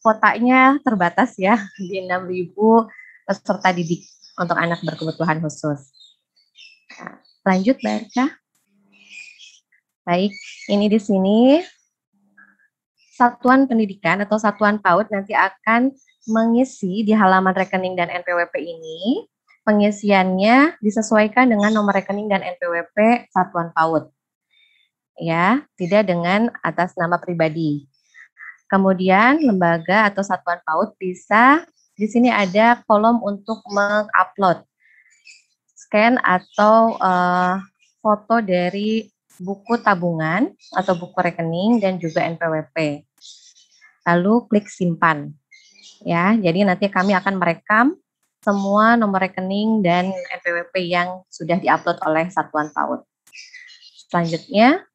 kuotanya terbatas ya di 6.000 peserta didik untuk anak berkebutuhan khusus. Nah, lanjut Mbak Erka. Baik, ini di sini satuan pendidikan atau satuan PAUD nanti akan mengisi di halaman rekening dan NPWP ini. Pengisiannya disesuaikan dengan nomor rekening dan NPWP satuan PAUD. Ya, tidak dengan atas nama pribadi. Kemudian lembaga atau satuan PAUD bisa di sini ada kolom untuk mengupload scan atau foto dari buku tabungan atau buku rekening dan juga NPWP. Lalu klik simpan. Ya, jadi nanti kami akan merekam semua nomor rekening dan NPWP yang sudah diupload oleh satuan PAUD. Selanjutnya,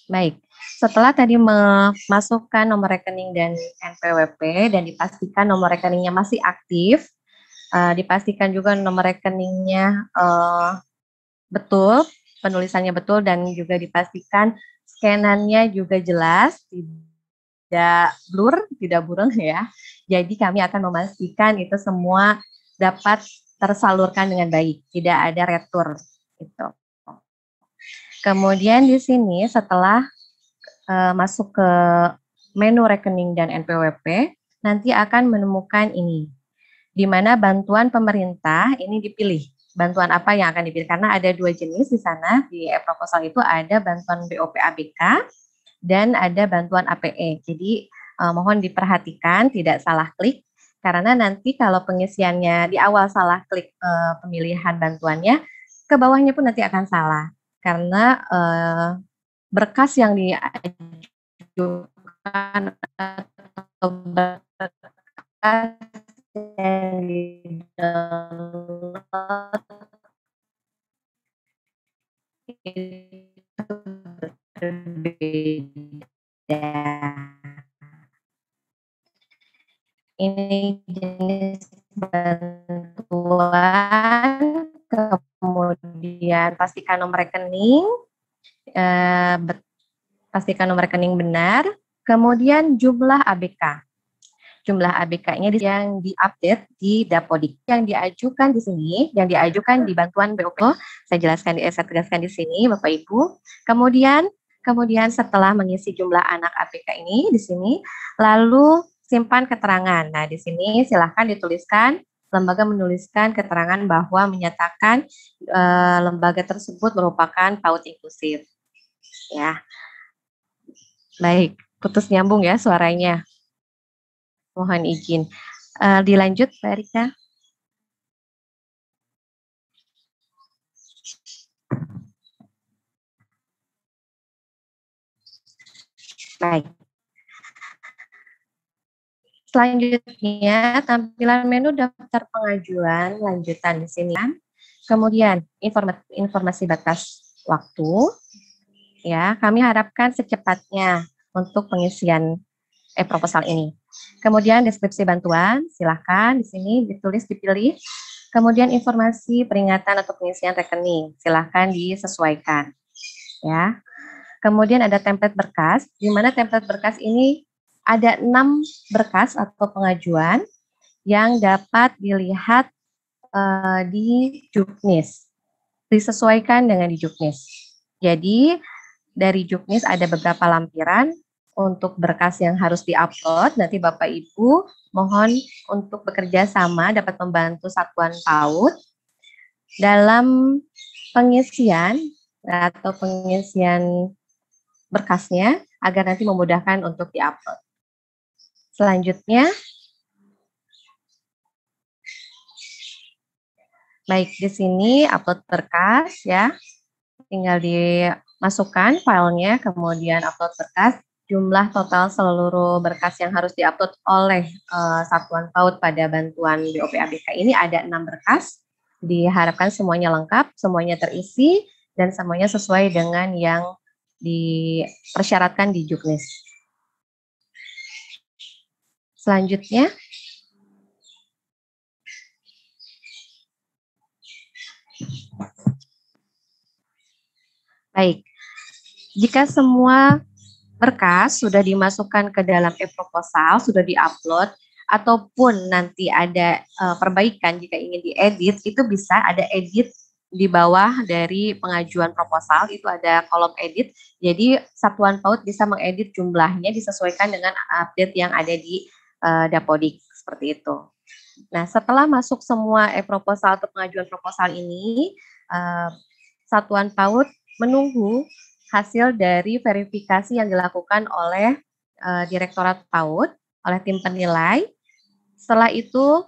baik, setelah tadi memasukkan nomor rekening dan NPWP dan dipastikan nomor rekeningnya masih aktif, dipastikan juga nomor rekeningnya betul, penulisannya betul dan juga dipastikan scanannya juga jelas, tidak blur, tidak burem ya. Jadi kami akan memastikan itu semua dapat tersalurkan dengan baik, tidak ada retur gitu. Kemudian di sini setelah masuk ke menu rekening dan NPWP, nanti akan menemukan ini, di mana bantuan pemerintah ini dipilih. Bantuan apa yang akan dipilih? Karena ada dua jenis di sana, di e-proposal itu ada bantuan BOP ABK dan ada bantuan APE. Jadi mohon diperhatikan, tidak salah klik, karena nanti kalau pengisiannya di awal salah klik pemilihan bantuannya, ke bawahnya pun nanti akan salah. Karena berkas yang diajukan atau berkas yang di-download itu berbeda. Ini jenis bantuan, kemudian pastikan nomor rekening, pastikan nomor rekening benar, kemudian jumlah ABK. Jumlah ABK-nya yang diupdate di Dapodik. Yang diajukan di sini, yang diajukan di bantuan BOP, saya tegaskan di sini, Bapak Ibu. Kemudian setelah mengisi jumlah anak ABK ini di sini, lalu simpan keterangan. Nah, di sini silahkan dituliskan, lembaga menuliskan keterangan bahwa menyatakan lembaga tersebut merupakan PAUD inklusif. Ya, baik, putus nyambung ya suaranya. Mohon izin. Dilanjut, Mbak Rika. Baik. Selanjutnya, tampilan menu daftar pengajuan lanjutan di sini. Kemudian informasi batas waktu. Ya, kami harapkan secepatnya untuk pengisian proposal ini. Kemudian deskripsi bantuan, silahkan di sini ditulis, dipilih. Kemudian informasi peringatan atau pengisian rekening, silahkan disesuaikan. Ya. Kemudian ada template berkas, di mana template berkas ini ada 6 berkas atau pengajuan yang dapat dilihat di Juknis, disesuaikan dengan di Juknis. Jadi dari Juknis ada beberapa lampiran untuk berkas yang harus diupload. Nanti Bapak Ibu mohon untuk bekerja sama dapat membantu Satuan PAUD dalam pengisian atau pengisian berkasnya agar nanti memudahkan untuk diupload. Selanjutnya, baik di sini upload berkas ya, tinggal dimasukkan filenya, kemudian upload berkas. Jumlah total seluruh berkas yang harus diupload oleh Satuan PAUD pada bantuan BOP ABK ini ada 6 berkas. Diharapkan semuanya lengkap, semuanya terisi, dan semuanya sesuai dengan yang dipersyaratkan di Juknis. Selanjutnya, baik, jika semua berkas sudah dimasukkan ke dalam e-proposal, sudah diupload, ataupun nanti ada perbaikan jika ingin diedit, itu bisa ada edit di bawah dari pengajuan proposal, itu ada kolom edit. Jadi Satuan PAUD bisa mengedit jumlahnya disesuaikan dengan update yang ada di Dapodik, seperti itu. Nah, setelah masuk semua e-proposal atau pengajuan proposal ini, Satuan PAUD menunggu hasil dari verifikasi yang dilakukan oleh Direktorat PAUD, oleh tim penilai. Setelah itu,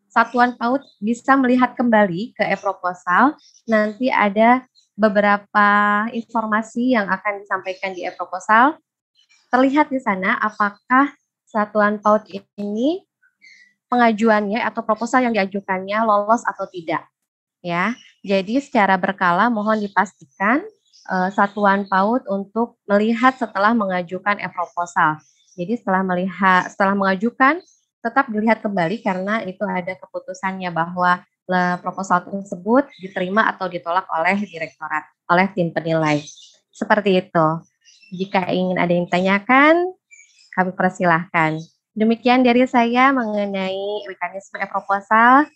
Satuan PAUD bisa melihat kembali ke e-proposal. Nanti ada beberapa informasi yang akan disampaikan di e-proposal. Terlihat di sana apakah Satuan PAUD ini pengajuannya atau proposal yang diajukannya lolos atau tidak. Ya, jadi secara berkala mohon dipastikan Satuan PAUD untuk melihat setelah mengajukan e-proposal. Jadi setelah mengajukan tetap dilihat kembali karena itu ada keputusannya bahwa proposal tersebut diterima atau ditolak oleh direktorat, oleh tim penilai. Seperti itu. Jika ingin ada yang ditanyakan, kami persilahkan. Demikian dari saya mengenai mekanisme e-proposal.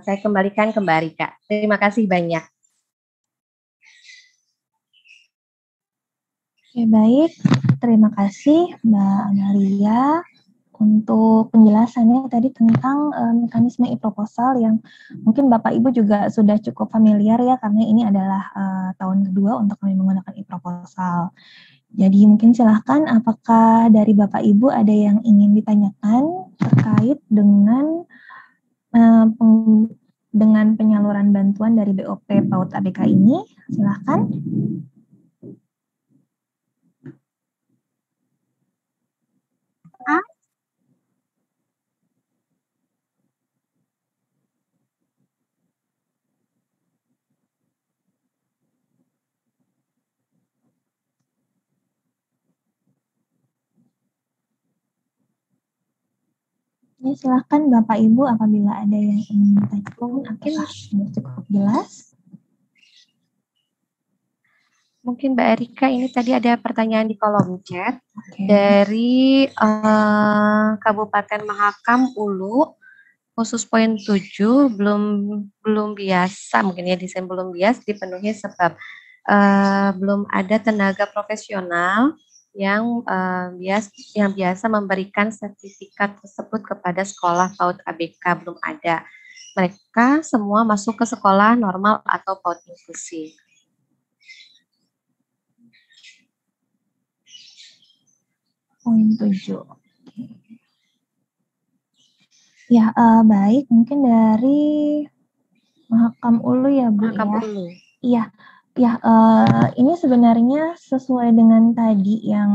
Saya kembalikan ke Mbak Rika. Terima kasih banyak. Oke, baik. Terima kasih Mbak Amalia untuk penjelasannya tadi tentang mekanisme e-proposal yang mungkin Bapak Ibu juga sudah cukup familiar ya, karena ini adalah tahun kedua untuk kami menggunakan e-proposal. Jadi mungkin silahkan apakah dari Bapak Ibu ada yang ingin ditanyakan terkait dengan penyaluran bantuan dari BOP PAUD ABK ini? Silahkan. Ya, silahkan Bapak Ibu apabila ada yang ingin ditanyakan, apakah sudah cukup jelas? Mungkin Mbak Erika, ini tadi ada pertanyaan di kolom chat dari Kabupaten Mahakam Ulu, khusus poin 7 belum biasa, mungkin ya desain belum dipenuhi sebab belum ada tenaga profesional yang biasa memberikan sertifikat tersebut kepada sekolah PAUD ABK, belum ada. Mereka semua masuk ke sekolah normal atau PAUD inklusi. Poin 7. Ya, baik. Mungkin dari Mahakam Ulu ya, Bu. Mahakam ya. Ulu. Iya, Ya, ini sebenarnya sesuai dengan tadi yang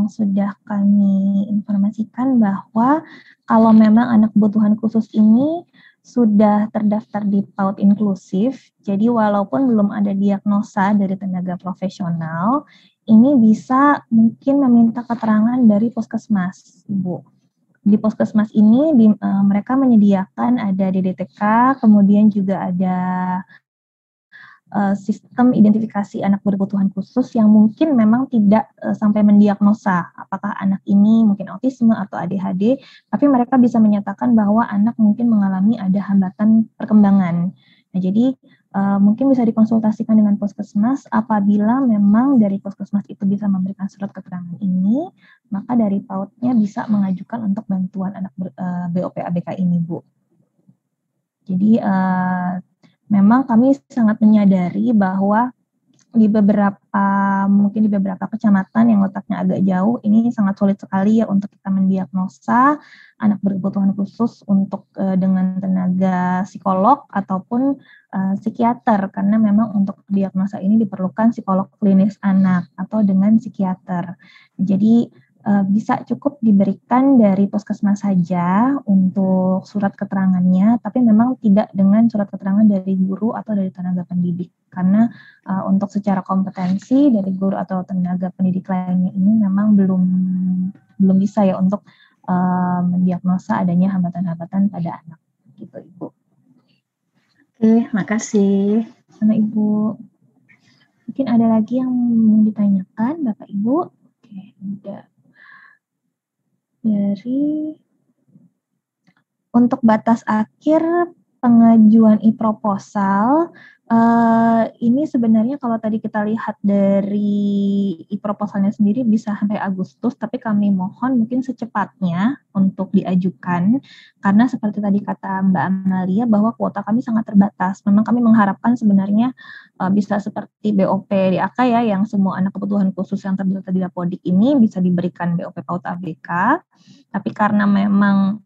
sudah kami informasikan bahwa kalau memang anak kebutuhan khusus ini sudah terdaftar di PAUD inklusif, jadi walaupun belum ada diagnosa dari tenaga profesional, ini bisa mungkin meminta keterangan dari puskesmas, Ibu. Di puskesmas ini mereka menyediakan ada DDTK, kemudian juga ada sistem identifikasi anak berkebutuhan khusus yang mungkin memang tidak sampai mendiagnosa apakah anak ini mungkin autisme atau ADHD, tapi mereka bisa menyatakan bahwa anak mungkin mengalami ada hambatan perkembangan. Nah, jadi mungkin bisa dikonsultasikan dengan puskesmas. Apabila memang dari puskesmas itu bisa memberikan surat keterangan ini, maka dari PAUD-nya bisa mengajukan untuk bantuan anak BOP ABK ini, Bu. Jadi memang kami sangat menyadari bahwa mungkin di beberapa kecamatan yang letaknya agak jauh, ini sangat sulit sekali ya untuk kita mendiagnosa anak berkebutuhan khusus untuk dengan tenaga psikolog ataupun psikiater, karena memang untuk diagnosa ini diperlukan psikolog klinis anak atau dengan psikiater. Jadi bisa cukup diberikan dari puskesmas saja untuk surat keterangannya, tapi memang tidak dengan surat keterangan dari guru atau dari tenaga pendidik, karena untuk secara kompetensi dari guru atau tenaga pendidik lainnya ini memang belum bisa ya untuk mendiagnosa adanya hambatan-hambatan pada anak, gitu Ibu. Oke, makasih. Sama Ibu. Mungkin ada lagi yang mau ditanyakan Bapak Ibu? Oke, udah. Untuk batas akhir pengajuan e-proposal, ini sebenarnya kalau tadi kita lihat dari e-proposalnya sendiri bisa sampai Agustus, tapi kami mohon mungkin secepatnya untuk diajukan, karena seperti tadi kata Mbak Amalia bahwa kuota kami sangat terbatas. Memang kami mengharapkan sebenarnya bisa seperti BOP DAK ya, yang semua anak kebutuhan khusus yang terdaftar di Dapodik ini bisa diberikan BOP PAUD ABK, tapi karena memang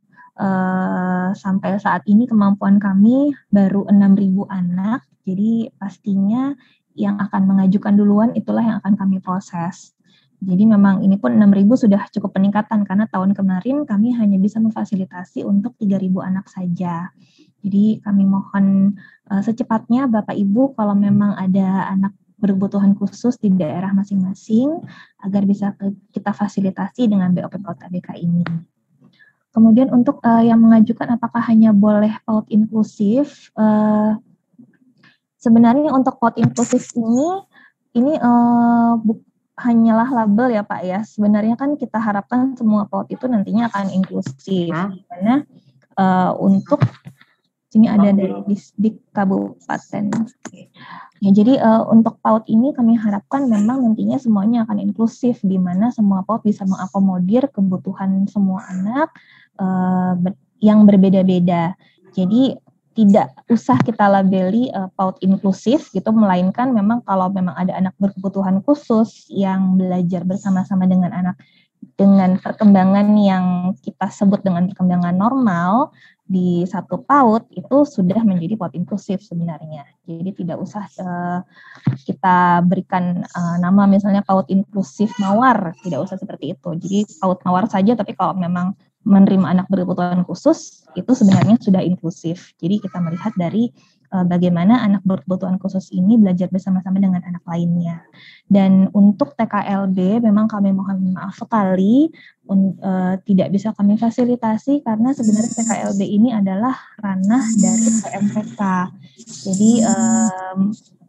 sampai saat ini kemampuan kami baru 6.000 anak, jadi pastinya yang akan mengajukan duluan itulah yang akan kami proses. Jadi memang ini pun 6.000 sudah cukup peningkatan, karena tahun kemarin kami hanya bisa memfasilitasi untuk 3.000 anak saja. Jadi kami mohon secepatnya Bapak Ibu kalau memang ada anak berkebutuhan khusus di daerah masing-masing agar bisa kita fasilitasi dengan BOP PAUD ABK ini. Kemudian untuk yang mengajukan apakah hanya boleh PAUD inklusif, sebenarnya untuk PAUD inklusif ini hanyalah label ya Pak ya. Sebenarnya kan kita harapkan semua PAUD itu nantinya akan inklusif. Dimana untuk sini ada dari Disdik Kabupaten. Ya, jadi untuk PAUD ini kami harapkan memang nantinya semuanya akan inklusif, di mana semua PAUD bisa mengakomodir kebutuhan semua anak yang berbeda-beda. Jadi tidak usah kita labeli PAUD inklusif gitu, melainkan memang kalau memang ada anak berkebutuhan khusus yang belajar bersama-sama dengan anak dengan perkembangan yang kita sebut dengan perkembangan normal di satu PAUD, itu sudah menjadi PAUD inklusif sebenarnya. Jadi tidak usah kita berikan nama misalnya PAUD inklusif mawar, tidak usah seperti itu. Jadi PAUD mawar saja, tapi kalau memang menerima anak berkebutuhan khusus itu sebenarnya sudah inklusif. Jadi kita melihat dari bagaimana anak berkebutuhan khusus ini belajar bersama-sama dengan anak lainnya. Dan untuk TKLB memang kami mohon maaf sekali tidak bisa kami fasilitasi, karena sebenarnya TKLB ini adalah ranah dari PMPK. Jadi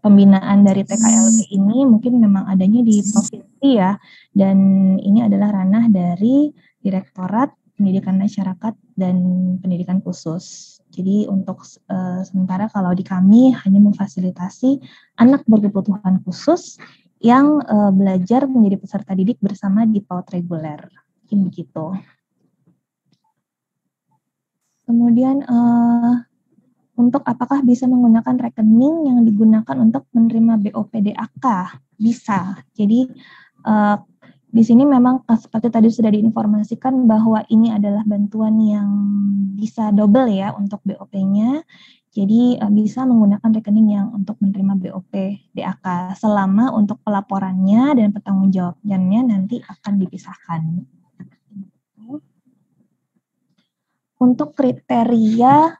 pembinaan dari TKLB ini mungkin memang adanya di provinsi ya, dan ini adalah ranah dari Direktorat Pendidikan Masyarakat dan Pendidikan Khusus. Jadi untuk sementara kalau di kami hanya memfasilitasi anak berkebutuhan khusus yang belajar menjadi peserta didik bersama di PAUD reguler. Mungkin begitu. Kemudian untuk apakah bisa menggunakan rekening yang digunakan untuk menerima BOP DAK? Bisa. Jadi di sini memang seperti tadi sudah diinformasikan bahwa ini adalah bantuan yang bisa double ya untuk BOP-nya. Jadi bisa menggunakan rekening yang untuk menerima BOP DAK selama untuk pelaporannya dan pertanggungjawabannya nanti akan dipisahkan. Untuk kriteria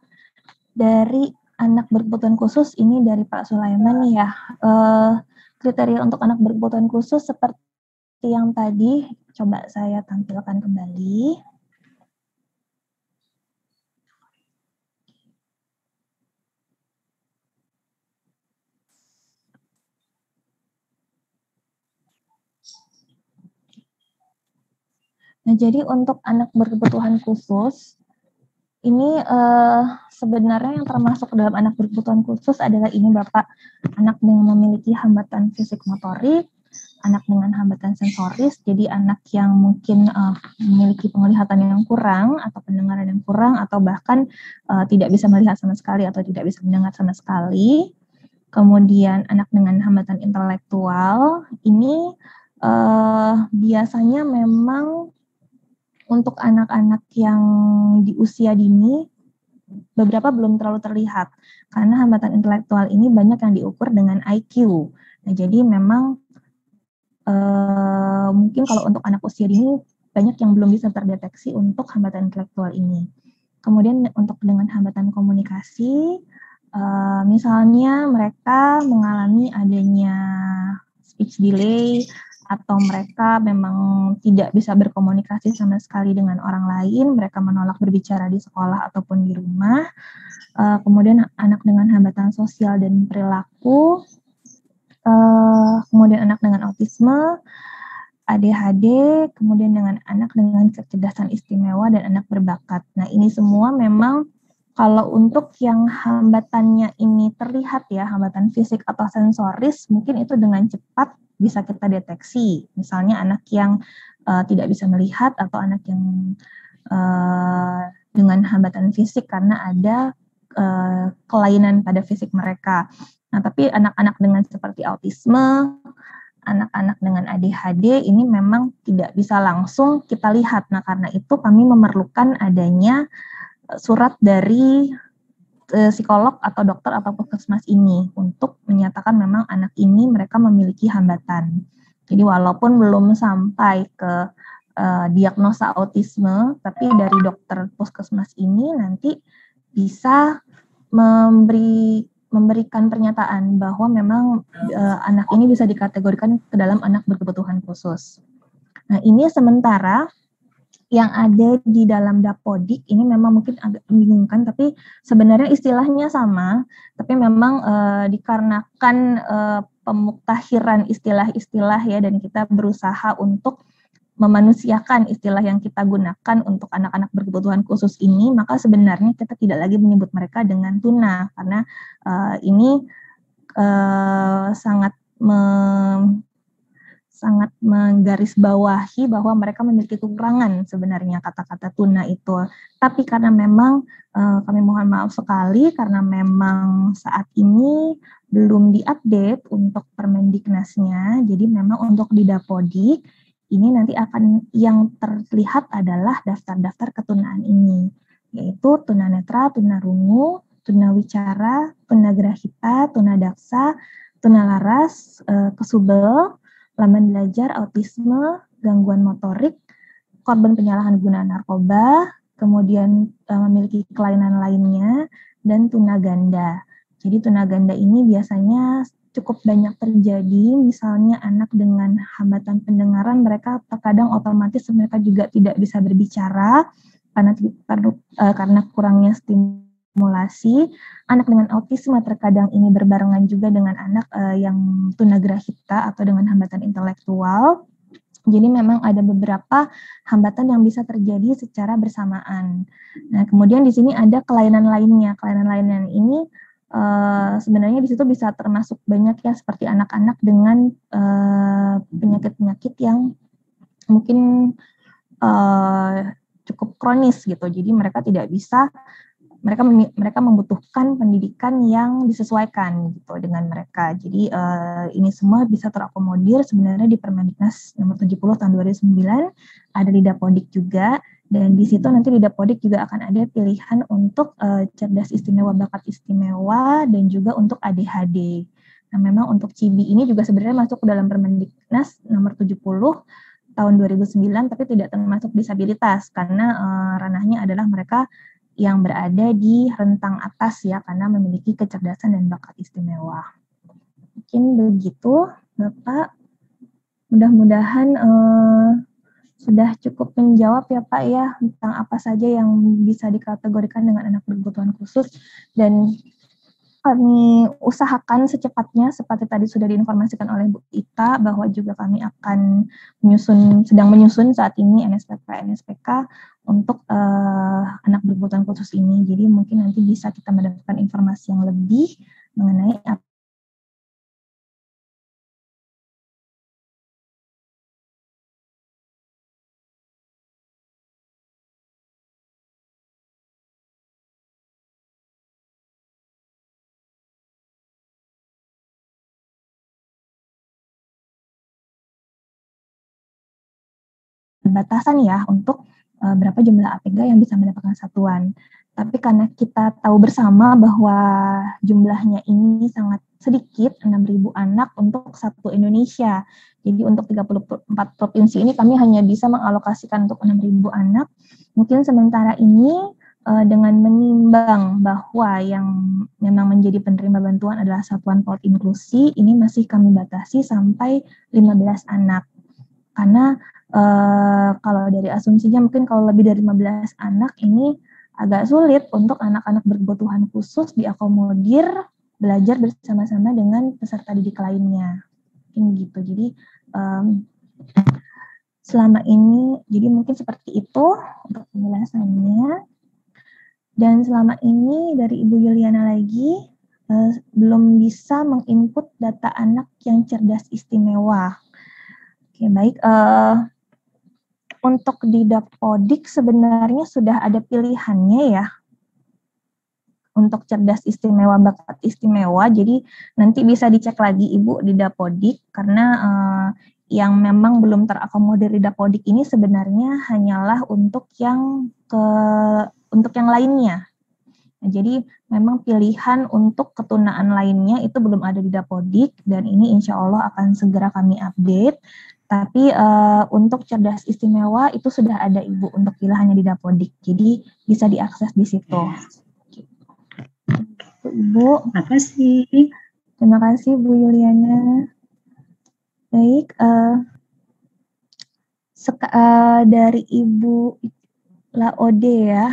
dari anak berkebutuhan khusus ini dari Pak Sulaiman ya. Kriteria untuk anak berkebutuhan khusus seperti yang tadi coba saya tampilkan kembali. Nah, jadi untuk anak berkebutuhan khusus, ini sebenarnya yang termasuk dalam anak berkebutuhan khusus adalah ini Bapak, anak yang memiliki hambatan fisik motorik, anak dengan hambatan sensoris, jadi anak yang mungkin memiliki penglihatan yang kurang, atau pendengaran yang kurang, atau bahkan tidak bisa melihat sama sekali, atau tidak bisa mendengar sama sekali. Kemudian anak dengan hambatan intelektual, ini biasanya memang untuk anak-anak yang di usia dini, beberapa belum terlalu terlihat, karena hambatan intelektual ini banyak yang diukur dengan IQ. Nah, jadi memang mungkin kalau untuk anak usia dini, banyak yang belum bisa terdeteksi untuk hambatan intelektual ini. Kemudian untuk dengan hambatan komunikasi, misalnya mereka mengalami adanya speech delay, atau mereka memang tidak bisa berkomunikasi sama sekali dengan orang lain, mereka menolak berbicara di sekolah ataupun di rumah. Kemudian anak dengan hambatan sosial dan perilaku, kemudian anak dengan autisme, ADHD, kemudian dengan anak dengan kecerdasan istimewa dan anak berbakat. Nah, ini semua memang kalau untuk yang hambatannya ini terlihat ya, hambatan fisik atau sensoris, mungkin itu dengan cepat bisa kita deteksi. Misalnya anak yang tidak bisa melihat atau anak yang dengan hambatan fisik karena ada kelainan pada fisik mereka. Nah, tapi anak-anak dengan seperti autisme, anak-anak dengan ADHD ini memang tidak bisa langsung kita lihat. Nah, karena itu kami memerlukan adanya surat dari psikolog atau dokter atau puskesmas ini untuk menyatakan memang anak ini mereka memiliki hambatan. Jadi walaupun belum sampai ke diagnosa autisme, tapi dari dokter puskesmas ini nanti bisa memberikan pernyataan bahwa memang anak ini bisa dikategorikan ke dalam anak berkebutuhan khusus. Nah, ini sementara yang ada di dalam Dapodik ini memang mungkin agak membingungkan, tapi sebenarnya istilahnya sama, tapi memang dikarenakan pemuktahiran istilah-istilah ya, dan kita berusaha untuk memanusiakan istilah yang kita gunakan untuk anak-anak berkebutuhan khusus ini, maka sebenarnya kita tidak lagi menyebut mereka dengan tuna, karena ini sangat menggarisbawahi bahwa mereka memiliki kekurangan sebenarnya kata-kata tuna itu. Tapi karena memang kami mohon maaf sekali karena memang saat ini belum diupdate untuk Permendiknasnya, jadi memang untuk di Dapodik ini nanti akan yang terlihat adalah daftar-daftar ketunaan ini, yaitu tunanetra, tunarungu, tunawicara, tunagrahita, tunadaksa, tunalaras, kesubel, lamban belajar, autisme, gangguan motorik, korban penyalahgunaan narkoba, kemudian memiliki kelainan lainnya, dan tunaganda. Jadi tunaganda ini biasanya cukup banyak terjadi, misalnya anak dengan hambatan pendengaran, mereka terkadang otomatis mereka juga tidak bisa berbicara karena kurangnya stimulasi. Anak dengan autisme terkadang ini berbarengan juga dengan anak yang tunagrahita atau dengan hambatan intelektual. Jadi memang ada beberapa hambatan yang bisa terjadi secara bersamaan. Nah, kemudian di sini ada kelainan lainnya. Kelainan lainnya ini sebenarnya di situ bisa termasuk banyak ya, seperti anak-anak dengan penyakit-penyakit yang mungkin cukup kronis gitu. Jadi mereka tidak bisa mereka membutuhkan pendidikan yang disesuaikan gitu dengan mereka. Jadi ini semua bisa terakomodir sebenarnya di Permendiknas nomor 70 tahun 2009, ada di Dapodik juga, dan di situ nanti di Dapodik juga akan ada pilihan untuk cerdas istimewa, bakat istimewa, dan juga untuk ADHD. Nah, memang untuk CIBI ini juga sebenarnya masuk ke dalam Permendiknas nomor 70 tahun 2009, tapi tidak termasuk disabilitas karena ranahnya adalah mereka yang berada di rentang atas ya, karena memiliki kecerdasan dan bakat istimewa. Mungkin begitu, Bapak. Mudah-mudahan sudah cukup menjawab ya Pak ya, tentang apa saja yang bisa dikategorikan dengan anak berkebutuhan khusus, dan kami usahakan secepatnya seperti tadi sudah diinformasikan oleh Bu Ita bahwa juga kami akan sedang menyusun saat ini NSPK untuk anak berkebutuhan khusus ini. Jadi mungkin nanti bisa kita mendapatkan informasi yang lebih mengenai batasan ya untuk berapa jumlah APK yang bisa mendapatkan satuan. Tapi karena kita tahu bersama bahwa jumlahnya ini sangat sedikit, 6.000 anak untuk satu Indonesia. Jadi untuk 34 provinsi ini kami hanya bisa mengalokasikan untuk 6.000 anak. Mungkin sementara ini dengan menimbang bahwa yang memang menjadi penerima bantuan adalah satuan PAUD inklusi, ini masih kami batasi sampai 15 anak. Karena kalau dari asumsinya mungkin kalau lebih dari 15 anak ini agak sulit untuk anak-anak berkebutuhan khusus diakomodir belajar bersama-sama dengan peserta didik lainnya. Mungkin gitu. Jadi selama ini, jadi mungkin seperti itu untuk penjelasannya. Dan selama ini dari Ibu Yuliana lagi belum bisa menginput data anak yang cerdas istimewa. Oke, baik. Untuk di Dapodik sebenarnya sudah ada pilihannya ya untuk cerdas istimewa, bakat istimewa. Jadi nanti bisa dicek lagi Ibu di Dapodik karena yang memang belum terakomodir di Dapodik ini sebenarnya hanyalah untuk yang lainnya. Nah, jadi memang pilihan untuk ketunaan lainnya itu belum ada di Dapodik dan ini insya Allah akan segera kami update. Tapi untuk cerdas istimewa itu sudah ada Ibu untuk pilihannya di Dapodik. Jadi bisa diakses di situ. Ibu. Terima kasih. Terima kasih Bu Yuliana. Baik. Dari Ibu Laode ya.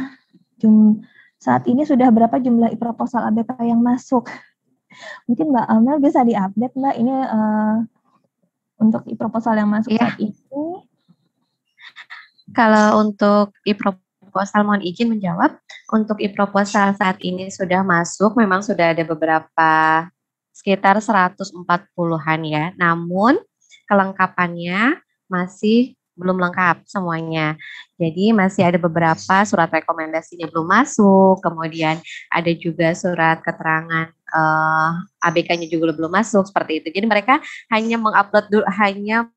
Saat ini sudah berapa jumlah proposal ABK yang masuk? Mungkin Mbak Amel bisa diupdate Mbak. Ini untuk proposal yang masuk saat ini. Kalau untuk proposal mohon izin menjawab. Untuk proposal saat ini sudah masuk, memang sudah ada beberapa sekitar 140-an ya. Namun kelengkapannya masih belum lengkap semuanya. Jadi masih ada beberapa surat rekomendasinya belum masuk, kemudian ada juga surat keterangan ABK-nya juga belum masuk seperti itu. Jadi mereka hanya mengupload dulu, hanya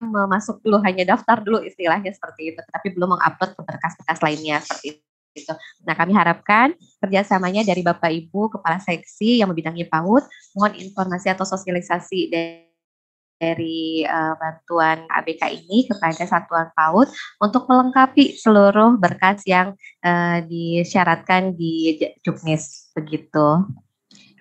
masuk dulu, hanya daftar dulu istilahnya seperti itu, tapi belum mengupload ke berkas-berkas lainnya seperti itu. Nah, kami harapkan kerjasamanya dari Bapak Ibu Kepala Seksi yang membidangi PAUD, mohon informasi atau sosialisasi dari bantuan ABK ini kepada Satuan PAUD untuk melengkapi seluruh berkas yang disyaratkan di Juknis begitu.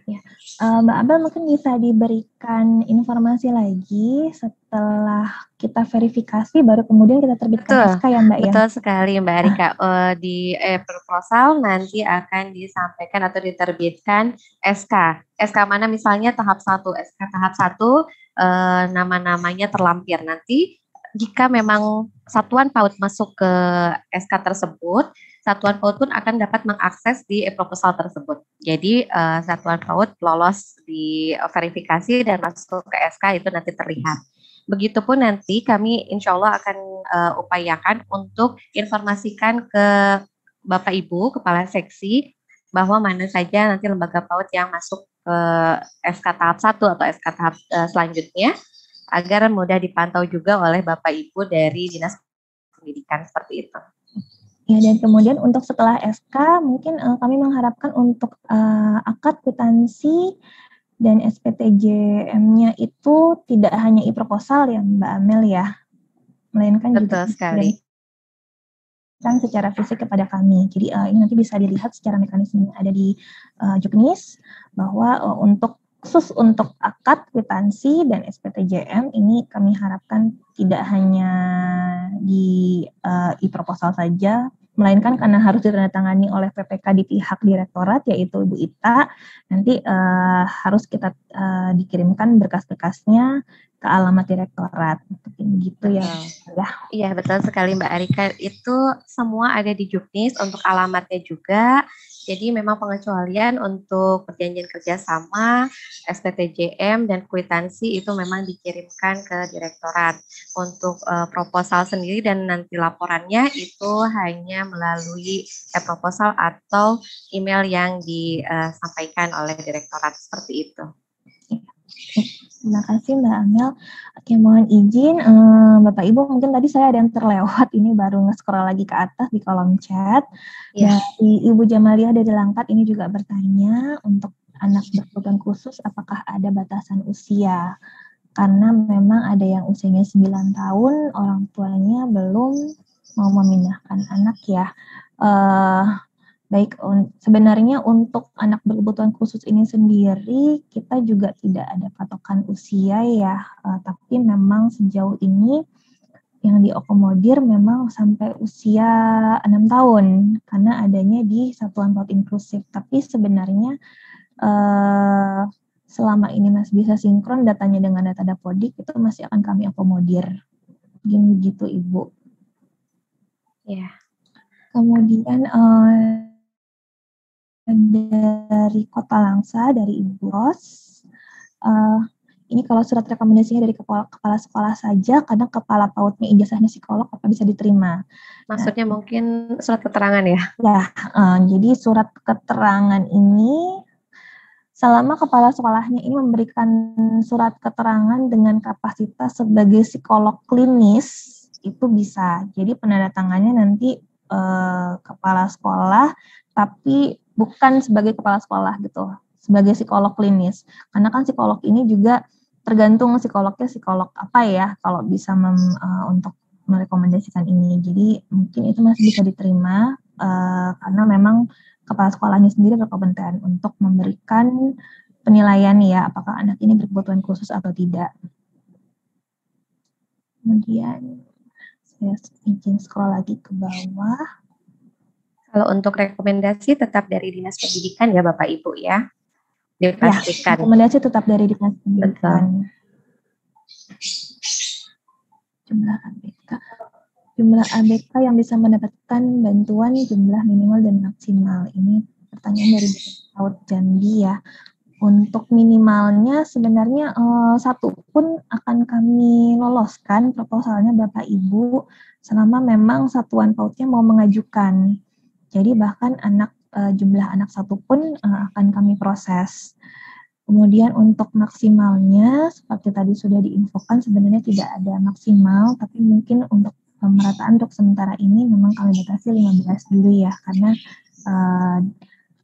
Ya. Mbak Abel mungkin bisa diberikan informasi lagi setelah kita verifikasi baru kemudian kita terbitkan SK ya Mbak ya? Betul sekali Mbak Arika. Di proposal nanti akan disampaikan atau diterbitkan SK. SK mana misalnya tahap 1, SK tahap 1 nama-namanya terlampir. Nanti jika memang Satuan PAUD masuk ke SK tersebut, Satuan PAUD pun akan dapat mengakses di proposal tersebut. Jadi Satuan PAUD lolos di verifikasi dan masuk ke SK itu nanti terlihat. Begitupun nanti kami insya Allah akan upayakan untuk informasikan ke Bapak Ibu Kepala Seksi bahwa mana saja nanti lembaga PAUD yang masuk ke SK tahap 1 atau SK tahap selanjutnya agar mudah dipantau juga oleh Bapak Ibu dari Dinas Pendidikan seperti itu. Ya, dan kemudian untuk setelah SK mungkin kami mengharapkan untuk akad kwitansi dan SPTJM-nya itu tidak hanya e-proposal ya Mbak Amel ya, melainkan juga sekali secara fisik kepada kami. Jadi ini nanti bisa dilihat secara mekanisme yang ada di Juknis bahwa khusus untuk akad kwitansi dan SPTJM ini kami harapkan tidak hanya di e-proposal saja, melainkan karena harus ditandatangani oleh PPK di pihak direktorat yaitu Ibu Ita, nanti harus kita dikirimkan berkas-berkasnya ke alamat direktorat gitu ya. Iya betul sekali Mbak Arika, itu semua ada di Juknis untuk alamatnya juga. Jadi memang pengecualian untuk perjanjian kerjasama, SPTJM dan kwitansi itu memang dikirimkan ke direktorat. Untuk proposal sendiri dan nanti laporannya itu hanya melalui proposal atau email yang disampaikan oleh direktorat seperti itu. Terima kasih Mbak Amel. Oke, mohon izin Bapak Ibu, mungkin tadi saya ada yang terlewat, ini baru nge-scroll lagi ke atas di kolom chat. Dari Ibu Jamalia dari Langkat ini juga bertanya untuk anak berkebutuhan khusus apakah ada batasan usia? Karena memang ada yang usianya 9 tahun, orang tuanya belum mau memindahkan anak ya. Baik, sebenarnya untuk anak berkebutuhan khusus ini sendiri kita juga tidak ada patokan usia ya, tapi memang sejauh ini yang diakomodir memang sampai usia 6 tahun karena adanya di Satuan PAUD Inklusif. Tapi sebenarnya selama ini masih bisa sinkron datanya dengan data Dapodik itu masih akan kami akomodir. Begini gitu Ibu. Ya. Kemudian dari Kota Langsa, dari Ibu Ros. Ini kalau surat rekomendasinya dari kepala sekolah saja, kadang kepala PAUD-nya ijazahnya psikolog, apa bisa diterima? Maksudnya mungkin surat keterangan ya? Ya, jadi surat keterangan ini, selama kepala sekolahnya ini memberikan surat keterangan dengan kapasitas sebagai psikolog klinis, itu bisa. Jadi penandatangannya nanti kepala sekolah, tapi bukan sebagai kepala sekolah gitu, sebagai psikolog klinis. Karena kan psikolog ini juga tergantung psikolognya psikolog apa ya, kalau bisa untuk merekomendasikan ini. Jadi mungkin itu masih bisa diterima karena memang kepala sekolahnya sendiri berkompeten untuk memberikan penilaian ya, apakah anak ini berkebutuhan khusus atau tidak. Kemudian saya izin scroll lagi ke bawah. Kalau untuk rekomendasi tetap dari Dinas Pendidikan ya Bapak Ibu ya. Dipastikan. Ya, rekomendasi tetap dari Dinas Pendidikan. Jumlah ABK yang bisa mendapatkan bantuan jumlah minimal dan maksimal. Ini pertanyaan dari PAUD Jambi ya. Untuk minimalnya sebenarnya satu pun akan kami loloskan proposalnya Bapak Ibu selama memang satuan PAUD-nya mau mengajukan. Jadi bahkan jumlah anak satu pun akan kami proses. Kemudian untuk maksimalnya seperti tadi sudah diinfokan sebenarnya tidak ada maksimal, tapi mungkin untuk pemerataan untuk sementara ini memang kami batasi 15 dulu ya, karena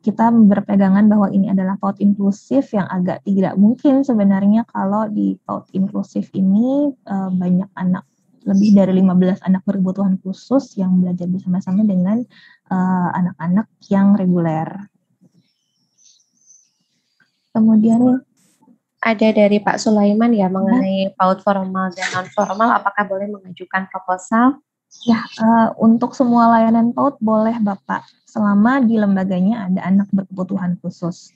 kita berpegangan bahwa ini adalah PAUD inklusif yang agak tidak mungkin sebenarnya kalau di PAUD inklusif ini banyak anak, lebih dari 15 anak berkebutuhan khusus yang belajar bersama-sama dengan anak-anak yang reguler. Kemudian ada dari Pak Sulaiman ya mengenai PAUD formal dan non formal, apakah boleh mengajukan proposal? Ya, untuk semua layanan PAUD boleh Bapak, selama di lembaganya ada anak berkebutuhan khusus.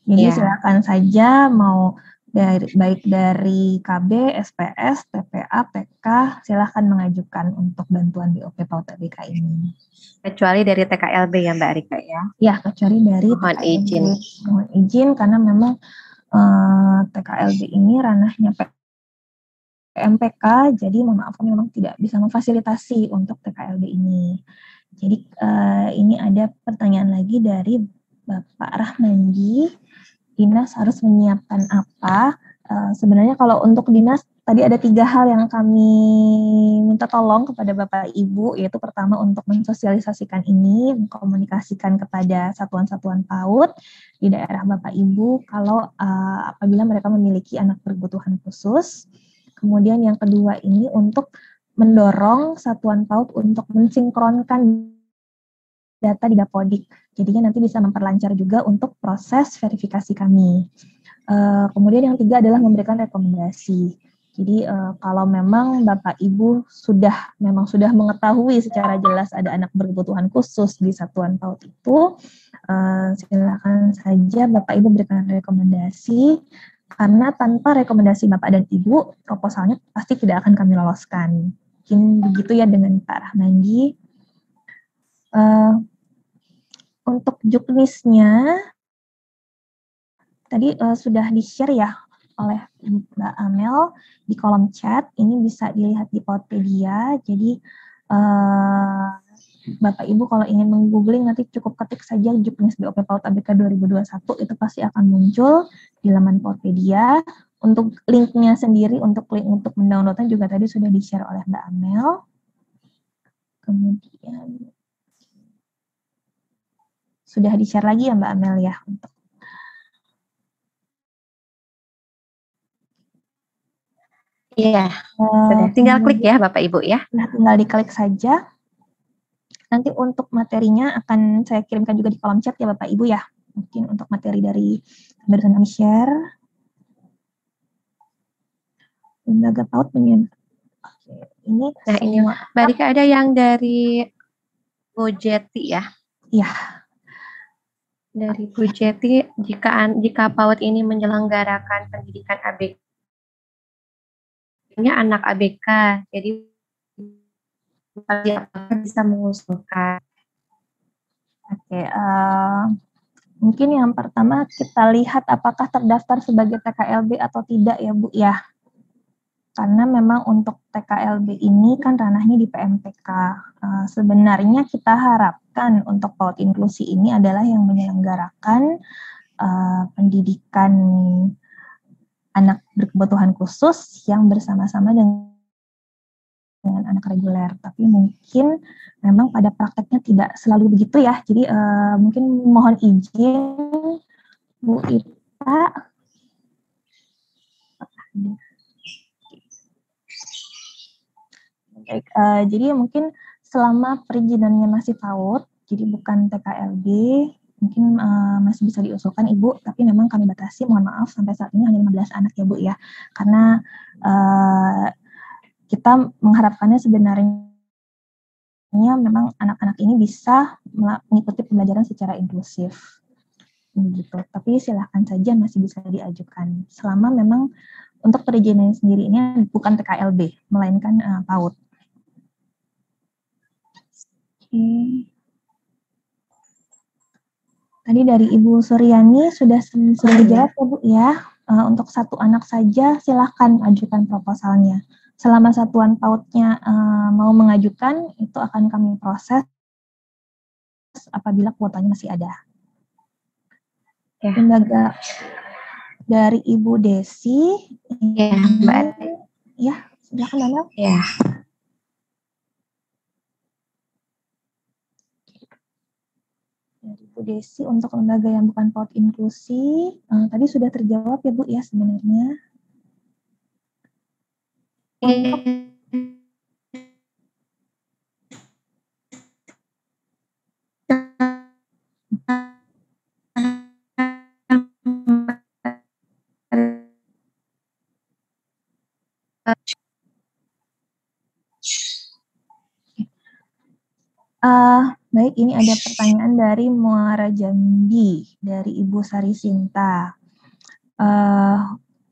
Jadi silakan saja mau baik dari KB, SPS, TPA, PK, silakan mengajukan untuk bantuan BOP PAUD ABK ini. Kecuali dari TKLB ya Mbak Rika ya? Ya, kecuali dari mohon izin. Mohon izin karena memang TKLB ini ranahnya PMPK, jadi mohon maaf kami memang tidak bisa memfasilitasi untuk TKLB ini. Jadi ini ada pertanyaan lagi dari Bapak Rahmandi. Dinas harus menyiapkan apa? Sebenarnya kalau untuk dinas tadi ada 3 hal yang kami minta tolong kepada Bapak Ibu, yaitu pertama untuk mensosialisasikan ini, mengkomunikasikan kepada satuan-satuan PAUD di daerah Bapak Ibu kalau apabila mereka memiliki anak berkebutuhan khusus. Kemudian yang kedua ini untuk mendorong satuan PAUD untuk mensinkronkan data di Dapodik. Jadinya nanti bisa memperlancar juga untuk proses verifikasi kami. Kemudian yang ketiga adalah memberikan rekomendasi. Jadi kalau memang Bapak Ibu sudah mengetahui secara jelas ada anak berkebutuhan khusus di satuan PAUD itu, silakan saja Bapak Ibu berikan rekomendasi, karena tanpa rekomendasi Bapak dan Ibu, proposalnya pasti tidak akan kami loloskan. Mungkin begitu ya dengan Pak Rahmandi. Untuk juknisnya, tadi sudah di-share ya oleh Mbak Amel di kolom chat. Ini bisa dilihat di Pautpedia. Jadi Bapak Ibu kalau ingin meng-googling nanti cukup ketik saja juknis BOP PAUD ABK 2021, itu pasti akan muncul di laman Pautpedia. Untuk linknya sendiri, untuk link untuk mendownloadnya juga tadi sudah di-share oleh Mbak Amel. Kemudian sudah di-share lagi ya Mbak Amel ya untuk Iya, sudah tinggal klik ya Bapak Ibu ya. Nah, tinggal diklik saja. Nanti untuk materinya akan saya kirimkan juga di kolom chat ya Bapak Ibu ya. Mungkin untuk materi dari barusan kami share. Lembaga PAUD Oke, ini nah ini Mbak Rika ada yang dari Bu Jeti ya. Iya. Dari Bu Jeti, jika PAUD ini menyelenggarakan pendidikan ABK-nya anak ABK, jadi bisa mengusulkan. Oke, mungkin yang pertama kita lihat apakah terdaftar sebagai TKLB atau tidak ya Bu ya. Karena memang untuk TKLB ini kan ranahnya di PMPK. Sebenarnya kita harapkan untuk PAUD inklusi ini adalah yang menyelenggarakan pendidikan anak berkebutuhan khusus yang bersama-sama dengan anak reguler. Tapi mungkin memang pada prakteknya tidak selalu begitu ya. Jadi mungkin mohon izin Bu Ita. Baik, jadi mungkin selama perizinannya masih PAUD, jadi bukan TKLB, mungkin masih bisa diusulkan Ibu, tapi memang kami batasi, mohon maaf, sampai saat ini hanya 15 anak ya Bu ya, karena kita mengharapkannya sebenarnya memang anak-anak ini bisa mengikuti pembelajaran secara inklusif. Begitu. Tapi silahkan saja masih bisa diajukan, selama memang untuk perizinan sendiri ini bukan TKLB, melainkan PAUD. Tadi dari Ibu Suryani sudah dijawab ya Bu ya. Untuk satu anak saja silahkan ajukan proposalnya. Selama satuan PAUD-nya mau mengajukan, itu akan kami proses apabila kuotanya masih ada. Ya. Lembaga dari Ibu Desi. Ya, Mbak. Ya, silakan Daniel. Ya. Dari Bu Desi untuk lembaga yang bukan PAUD inklusi, tadi sudah terjawab ya Bu ya sebenarnya. Baik, ini ada pertanyaan dari Muara Jambi, dari Ibu Sari Sinta.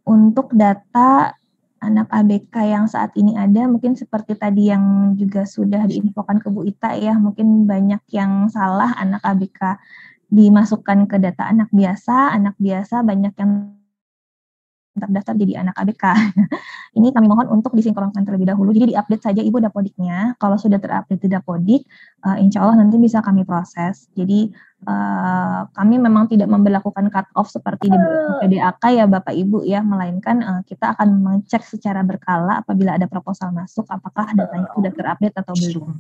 Untuk data anak ABK yang saat ini ada, mungkin seperti tadi yang juga sudah diinfokan ke Bu Ita ya, mungkin banyak yang salah anak ABK dimasukkan ke data anak biasa banyak yang terdaftar jadi anak ABK. Ini kami mohon untuk disinkronkan terlebih dahulu. Jadi diupdate saja Ibu Dapodiknya. Kalau sudah terupdate di Dapodik, insya Allah nanti bisa kami proses. Jadi kami memang tidak memberlakukan cut off seperti di PDAK ya Bapak Ibu ya, melainkan kita akan mengecek secara berkala apabila ada proposal masuk, apakah datanya sudah terupdate atau belum.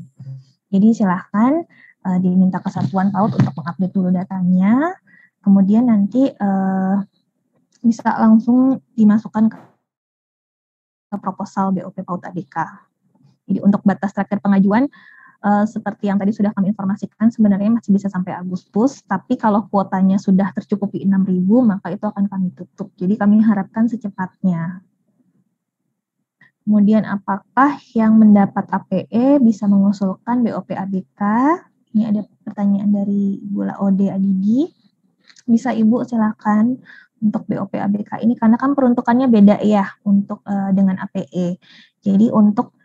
Jadi silahkan diminta Kesatuan PAUD untuk mengupdate dulu datanya, kemudian nanti bisa langsung dimasukkan ke proposal BOP PAUD ABK. Jadi untuk batas terakhir pengajuan, seperti yang tadi sudah kami informasikan, sebenarnya masih bisa sampai Agustus, tapi kalau kuotanya sudah tercukupi 6.000, maka itu akan kami tutup. Jadi kami harapkan secepatnya. Kemudian apakah yang mendapat APE bisa mengusulkan BOP ABK? Ini ada pertanyaan dari Ibu Laode Adidi. Bisa Ibu silakan untuk BOP ABK ini, karena kan peruntukannya beda ya untuk dengan APE. Jadi untuk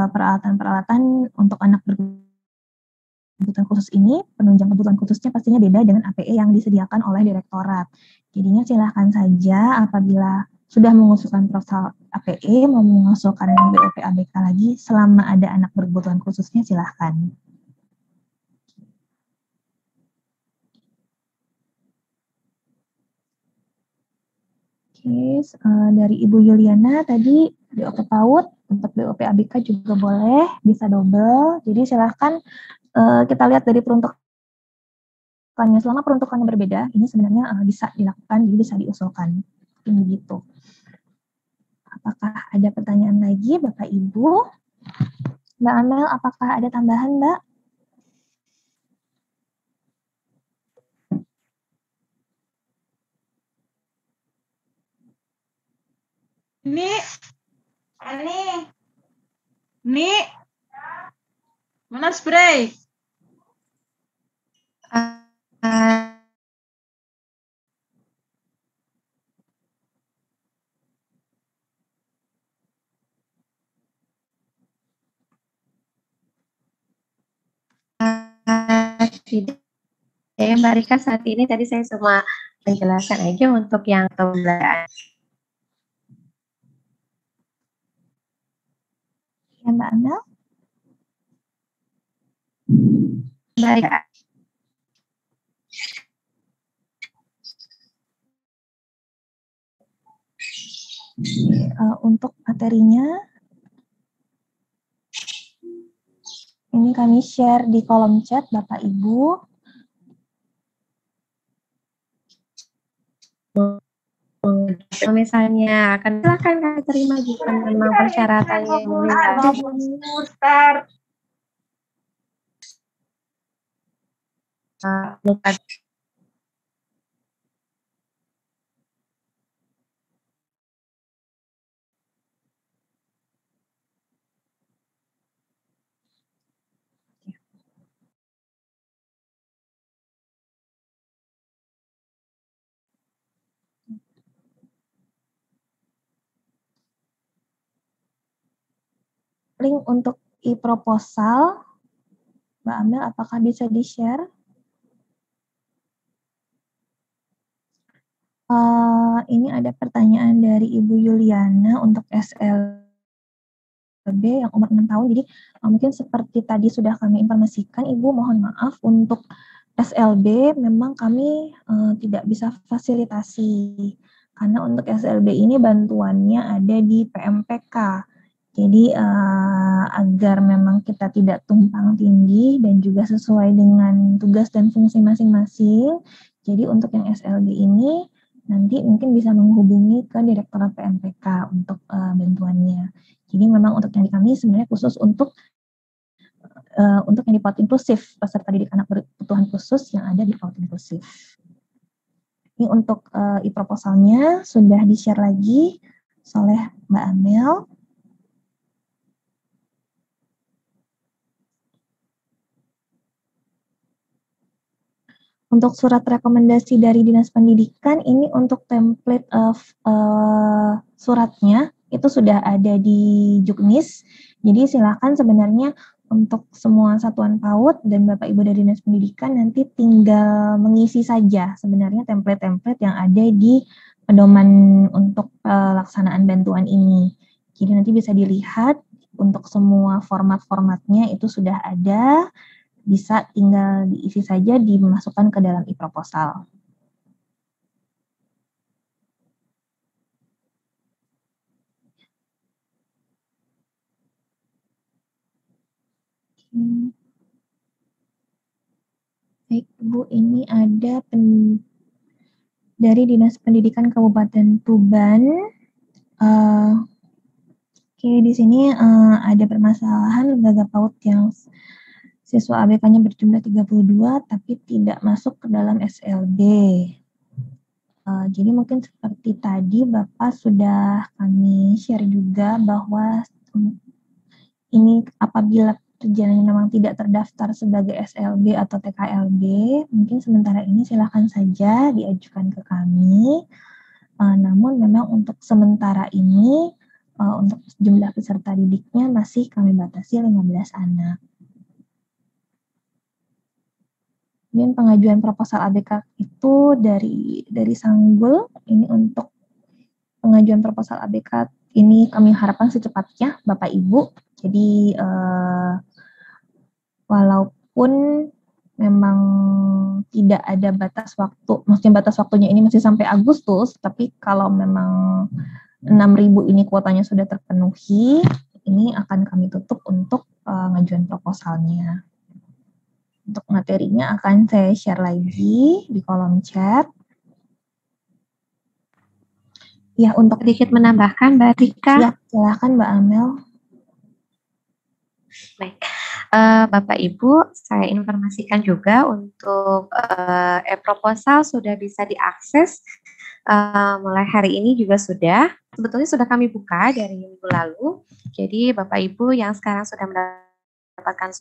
peralatan-peralatan untuk anak berkebutuhan khusus ini, penunjang kebutuhan khususnya pastinya beda dengan APE yang disediakan oleh direktorat. Jadinya silakan saja apabila sudah mengusulkan proposal APE, mau mengusulkan BOP ABK lagi, selama ada anak berkebutuhan khususnya silahkan. Oke, dari Ibu Yuliana tadi BOP PAUD, untuk BOP ABK juga boleh, bisa double. Jadi silahkan kita lihat dari peruntukannya. Selama peruntukannya berbeda, ini sebenarnya bisa dilakukan, jadi bisa diusulkan. Ini gitu. Apakah ada pertanyaan lagi, Bapak Ibu? Mbak Amel, apakah ada tambahan, Mbak? Ini, mana spray? Tidak. Ya, Mbak Rika, saat ini tadi saya cuma menjelaskan aja untuk yang pembelajaran. Ya, Mbak Amel? Mbak Rika. Untuk materinya, ini kami share di kolom chat Bapak Ibu. Misalnya akan silakan kami terima jika memang persyaratannya bukan. Link untuk e-proposal, Mbak Amel, apakah bisa di-share? Ini ada pertanyaan dari Ibu Yuliana untuk SLB yang umur 6 tahun. Jadi mungkin seperti tadi sudah kami informasikan, Ibu mohon maaf untuk SLB memang kami tidak bisa fasilitasi. Karena untuk SLB ini bantuannya ada di PMPK. Jadi agar memang kita tidak tumpang tindih dan juga sesuai dengan tugas dan fungsi masing-masing. Jadi untuk yang SLB ini nanti mungkin bisa menghubungi ke Direktorat PMPK untuk bantuannya. Jadi memang untuk yang di kami sebenarnya khusus untuk yang di PAUD inklusif, peserta didik anak berkebutuhan khusus yang ada di PAUD inklusif. Ini untuk e-proposalnya sudah di-share lagi oleh Mbak Amel. Untuk surat rekomendasi dari Dinas Pendidikan, ini untuk template suratnya, itu sudah ada di Juknis. Jadi silakan sebenarnya untuk semua satuan PAUD dan Bapak Ibu dari Dinas Pendidikan nanti tinggal mengisi saja sebenarnya template-template yang ada di pedoman untuk pelaksanaan bantuan ini. Jadi nanti bisa dilihat untuk semua format-formatnya itu sudah ada, bisa tinggal diisi saja, dimasukkan ke dalam e-proposal. Baik, Bu, ini ada dari Dinas Pendidikan Kabupaten Tuban. Oke, di sini ada permasalahan lembaga PAUD yang siswa ABK-nya berjumlah 32 tapi tidak masuk ke dalam SLB. Jadi mungkin seperti tadi Bapak sudah kami share juga bahwa ini apabila terjadinya memang tidak terdaftar sebagai SLB atau TKLB, mungkin sementara ini silakan saja diajukan ke kami. Namun memang untuk sementara ini untuk jumlah peserta didiknya masih kami batasi 15 anak. Kemudian pengajuan proposal ABK itu dari Sanggul, ini untuk pengajuan proposal ABK ini kami harapkan secepatnya Bapak Ibu. Jadi walaupun memang tidak ada batas waktu, maksudnya batas waktunya ini masih sampai Agustus, tapi kalau memang 6.000 ini kuotanya sudah terpenuhi, ini akan kami tutup untuk pengajuan proposalnya. Untuk materinya akan saya share lagi di kolom chat. Ya, untuk Sedikit menambahkan, Mbak Rika. Ya, silakan Mbak Amel. Baik, Bapak Ibu, saya informasikan juga untuk e-proposal sudah bisa diakses mulai hari ini juga sudah. Sebetulnya sudah kami buka dari minggu lalu. Jadi Bapak Ibu yang sekarang sudah mendapatkan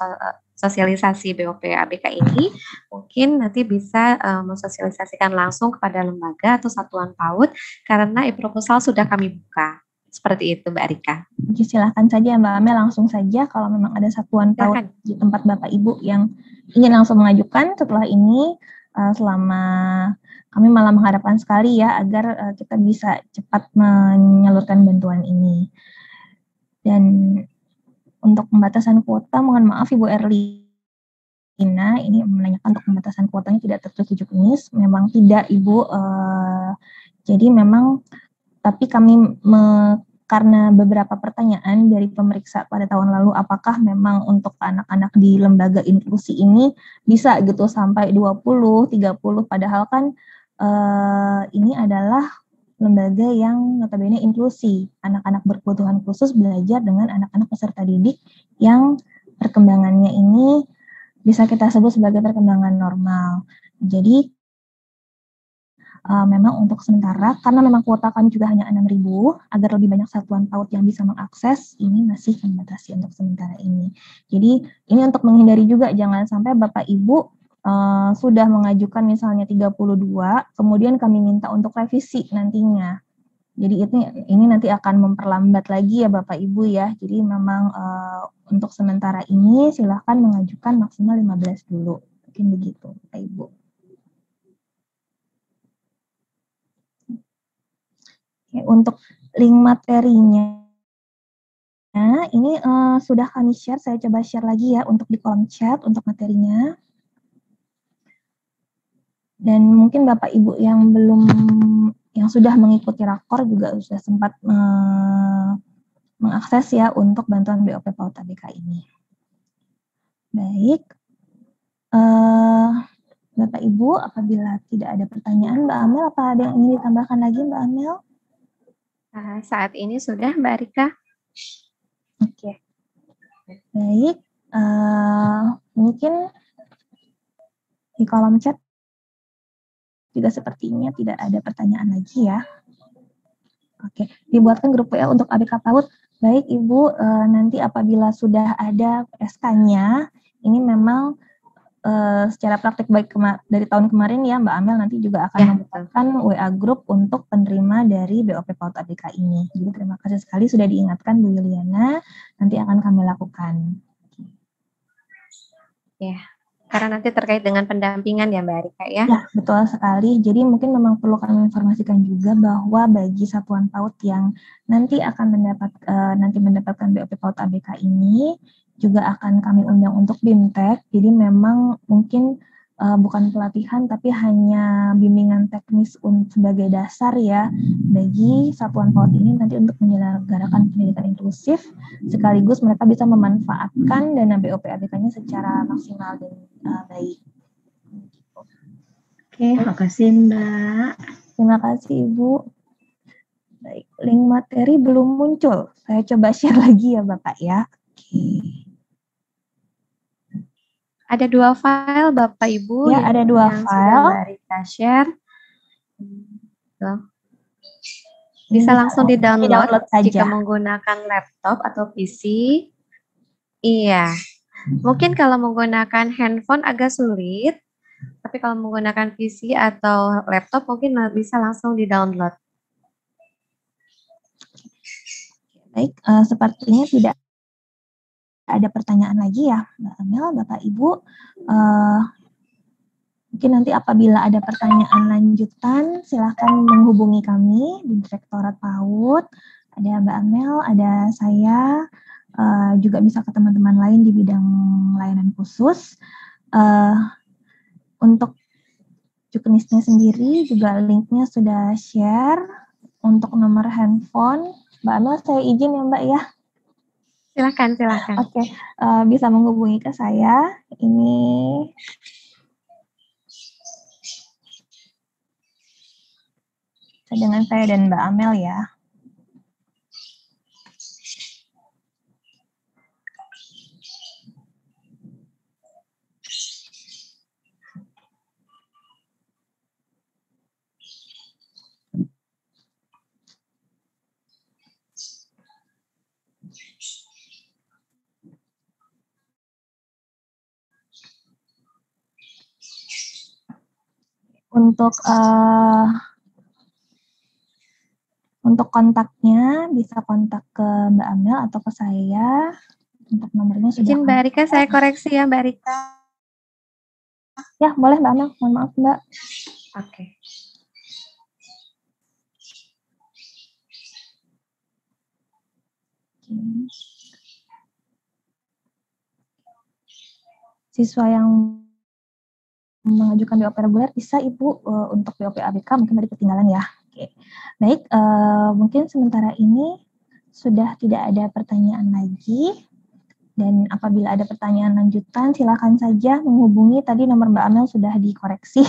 sosialisasi BOP ABK ini, mungkin nanti bisa mensosialisasikan langsung kepada lembaga atau satuan PAUD karena e-proposal sudah kami buka. Seperti itu, Mbak Rika. Silakan saja Mbak Amel, langsung saja kalau memang ada satuan PAUD di tempat Bapak Ibu yang ingin langsung mengajukan setelah ini, selama kami malah mengharapkan sekali ya agar kita bisa cepat menyalurkan bantuan ini. Dan untuk pembatasan kuota, mohon maaf Ibu Erlina, ini menanyakan untuk pembatasan kuotanya tidak tertuju klinis, memang tidak Ibu, jadi memang tapi kami karena beberapa pertanyaan dari pemeriksa pada tahun lalu, apakah memang untuk anak-anak di lembaga inklusi ini bisa gitu sampai 20, 30, padahal kan ini adalah lembaga yang notabene inklusi. Anak-anak berkebutuhan khusus belajar dengan anak-anak peserta didik yang perkembangannya ini bisa kita sebut sebagai perkembangan normal. Jadi memang untuk sementara, karena memang kuota kami juga hanya 6.000, agar lebih banyak satuan PAUD yang bisa mengakses, ini masih kami batasi untuk sementara ini. Jadi ini untuk menghindari juga, jangan sampai Bapak Ibu sudah mengajukan misalnya 32, kemudian kami minta untuk revisi nantinya. Jadi ini nanti akan memperlambat lagi ya Bapak Ibu ya. Jadi memang untuk sementara ini silahkan mengajukan maksimal 15 dulu. Mungkin begitu Bapak Ibu. Untuk link materinya, ini sudah kami share, saya coba share lagi ya untuk di kolom chat untuk materinya. Dan mungkin Bapak Ibu yang sudah mengikuti rakor juga sudah sempat mengakses ya untuk bantuan BOP PAUD ABK ini. Baik, Bapak Ibu, apabila tidak ada pertanyaan, Mbak Amel, apa ada yang ingin ditambahkan lagi Mbak Amel? Saat ini sudah Mbak Rika. Oke. Baik, mungkin di kolom chat juga sepertinya tidak ada pertanyaan lagi ya. Oke, dibuatkan grup WA untuk ABK PAUD. Baik Ibu, nanti apabila sudah ada SK-nya, ini memang secara praktik baik dari tahun kemarin ya Mbak Amel nanti juga akan membuatkan WA grup untuk penerima dari BOP PAUD ABK ini. Jadi terima kasih sekali sudah diingatkan Bu Yuliana, nanti akan kami lakukan. Ya, Karena nanti terkait dengan pendampingan ya Mbak Arika ya. Ya, betul sekali. Jadi mungkin memang perlu kami informasikan juga bahwa bagi satuan PAUD yang nanti akan mendapatkan BOP PAUD ABK ini juga akan kami undang untuk BIMTEK. Jadi memang mungkin bukan pelatihan tapi hanya bimbingan teknis sebagai dasar ya bagi satuan PAUD ini nanti untuk menyelenggarakan pendidikan inklusif sekaligus mereka bisa memanfaatkan dana BOP ABK-nya secara maksimal dan baik. Oke, makasih Mbak. Terima kasih Ibu. Baik, link materi belum muncul. Saya coba share lagi ya Bapak ya. Oke. Ada 2 file Bapak Ibu Ya, ada 2 yang file. sudah Mbak Rika share. Bisa langsung di-download saja. jika menggunakan laptop atau PC. Iya. Mungkin kalau menggunakan handphone agak sulit, tapi kalau menggunakan PC atau laptop mungkin bisa langsung di-download. Baik, sepertinya tidak ada pertanyaan lagi ya, Mbak Amel, Bapak Ibu. Mungkin nanti apabila ada pertanyaan lanjutan, silakan menghubungi kami di Direktorat PAUD. Ada Mbak Amel, ada saya, juga bisa ke teman-teman lain di bidang layanan khusus. Untuk juknisnya sendiri juga linknya sudah share. Untuk nomor handphone, Mbak Amel saya izin ya Mbak ya. Silakan. Oke, bisa menghubungi ke saya. Ini dengan saya dan Mbak Amel ya. Untuk kontaknya bisa kontak ke Mbak Amel atau ke saya. Untuk nomornya sudah. Izin Mbak Rika, saya koreksi ya Mbak Rika. Ya, boleh Mbak Amel. Mohon maaf Mbak. Oke. Siswa yang mengajukan BOP reguler bisa Ibu untuk BOP ABK mungkin tadi ketinggalan ya. Oke. Baik, mungkin sementara ini sudah tidak ada pertanyaan lagi. Dan apabila ada pertanyaan lanjutan, silakan saja menghubungi, tadi nomor Mbak Amel sudah dikoreksi,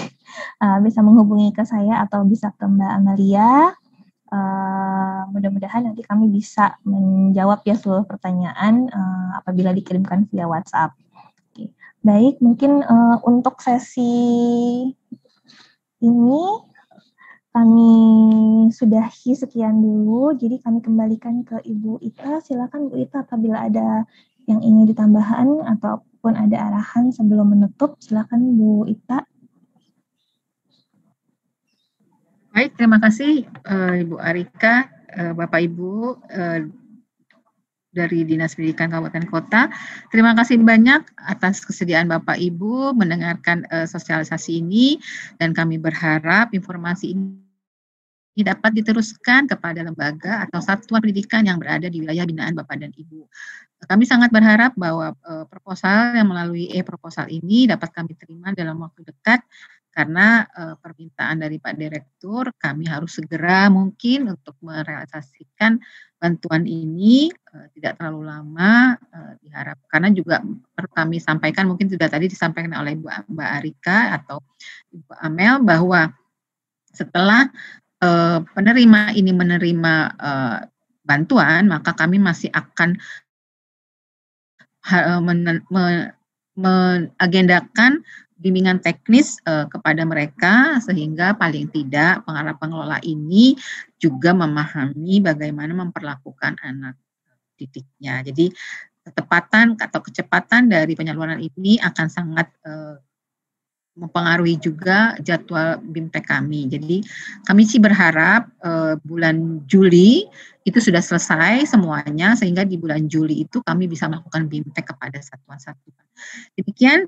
bisa menghubungi ke saya atau bisa ke Mbak Amelia. Mudah-mudahan nanti kami bisa menjawab ya seluruh pertanyaan apabila dikirimkan via WhatsApp. Oke. Baik, mungkin untuk sesi ini kami sudahi sekian dulu, jadi kami kembalikan ke Ibu Ita. Silakan Bu Ita apabila ada yang ingin ditambahkan ataupun ada arahan sebelum menutup, silakan Bu Ita. Baik, terima kasih Ibu Arika, Bapak Ibu dari Dinas Pendidikan Kabupaten Kota. Terima kasih banyak atas kesediaan Bapak Ibu mendengarkan sosialisasi ini dan kami berharap informasi ini dapat diteruskan kepada lembaga atau satuan pendidikan yang berada di wilayah binaan Bapak dan Ibu. Kami sangat berharap bahwa proposal yang melalui e-proposal ini dapat kami terima dalam waktu dekat karena permintaan dari Pak Direktur kami harus segera mungkin untuk merealisasikan bantuan ini tidak terlalu lama diharap karena juga perlu kami sampaikan mungkin sudah tadi disampaikan oleh Mbak Arika atau Ibu Amel bahwa setelah penerima ini menerima bantuan, maka kami masih akan mengagendakan bimbingan teknis kepada mereka sehingga paling tidak pengelola ini juga memahami bagaimana memperlakukan anak didiknya. Jadi ketepatan atau kecepatan dari penyaluran ini akan sangat mempengaruhi juga jadwal BIMTEK kami. Jadi kami sih berharap bulan Juli itu sudah selesai semuanya sehingga di bulan Juli itu kami bisa melakukan BIMTEK kepada satuan-satuan. Demikian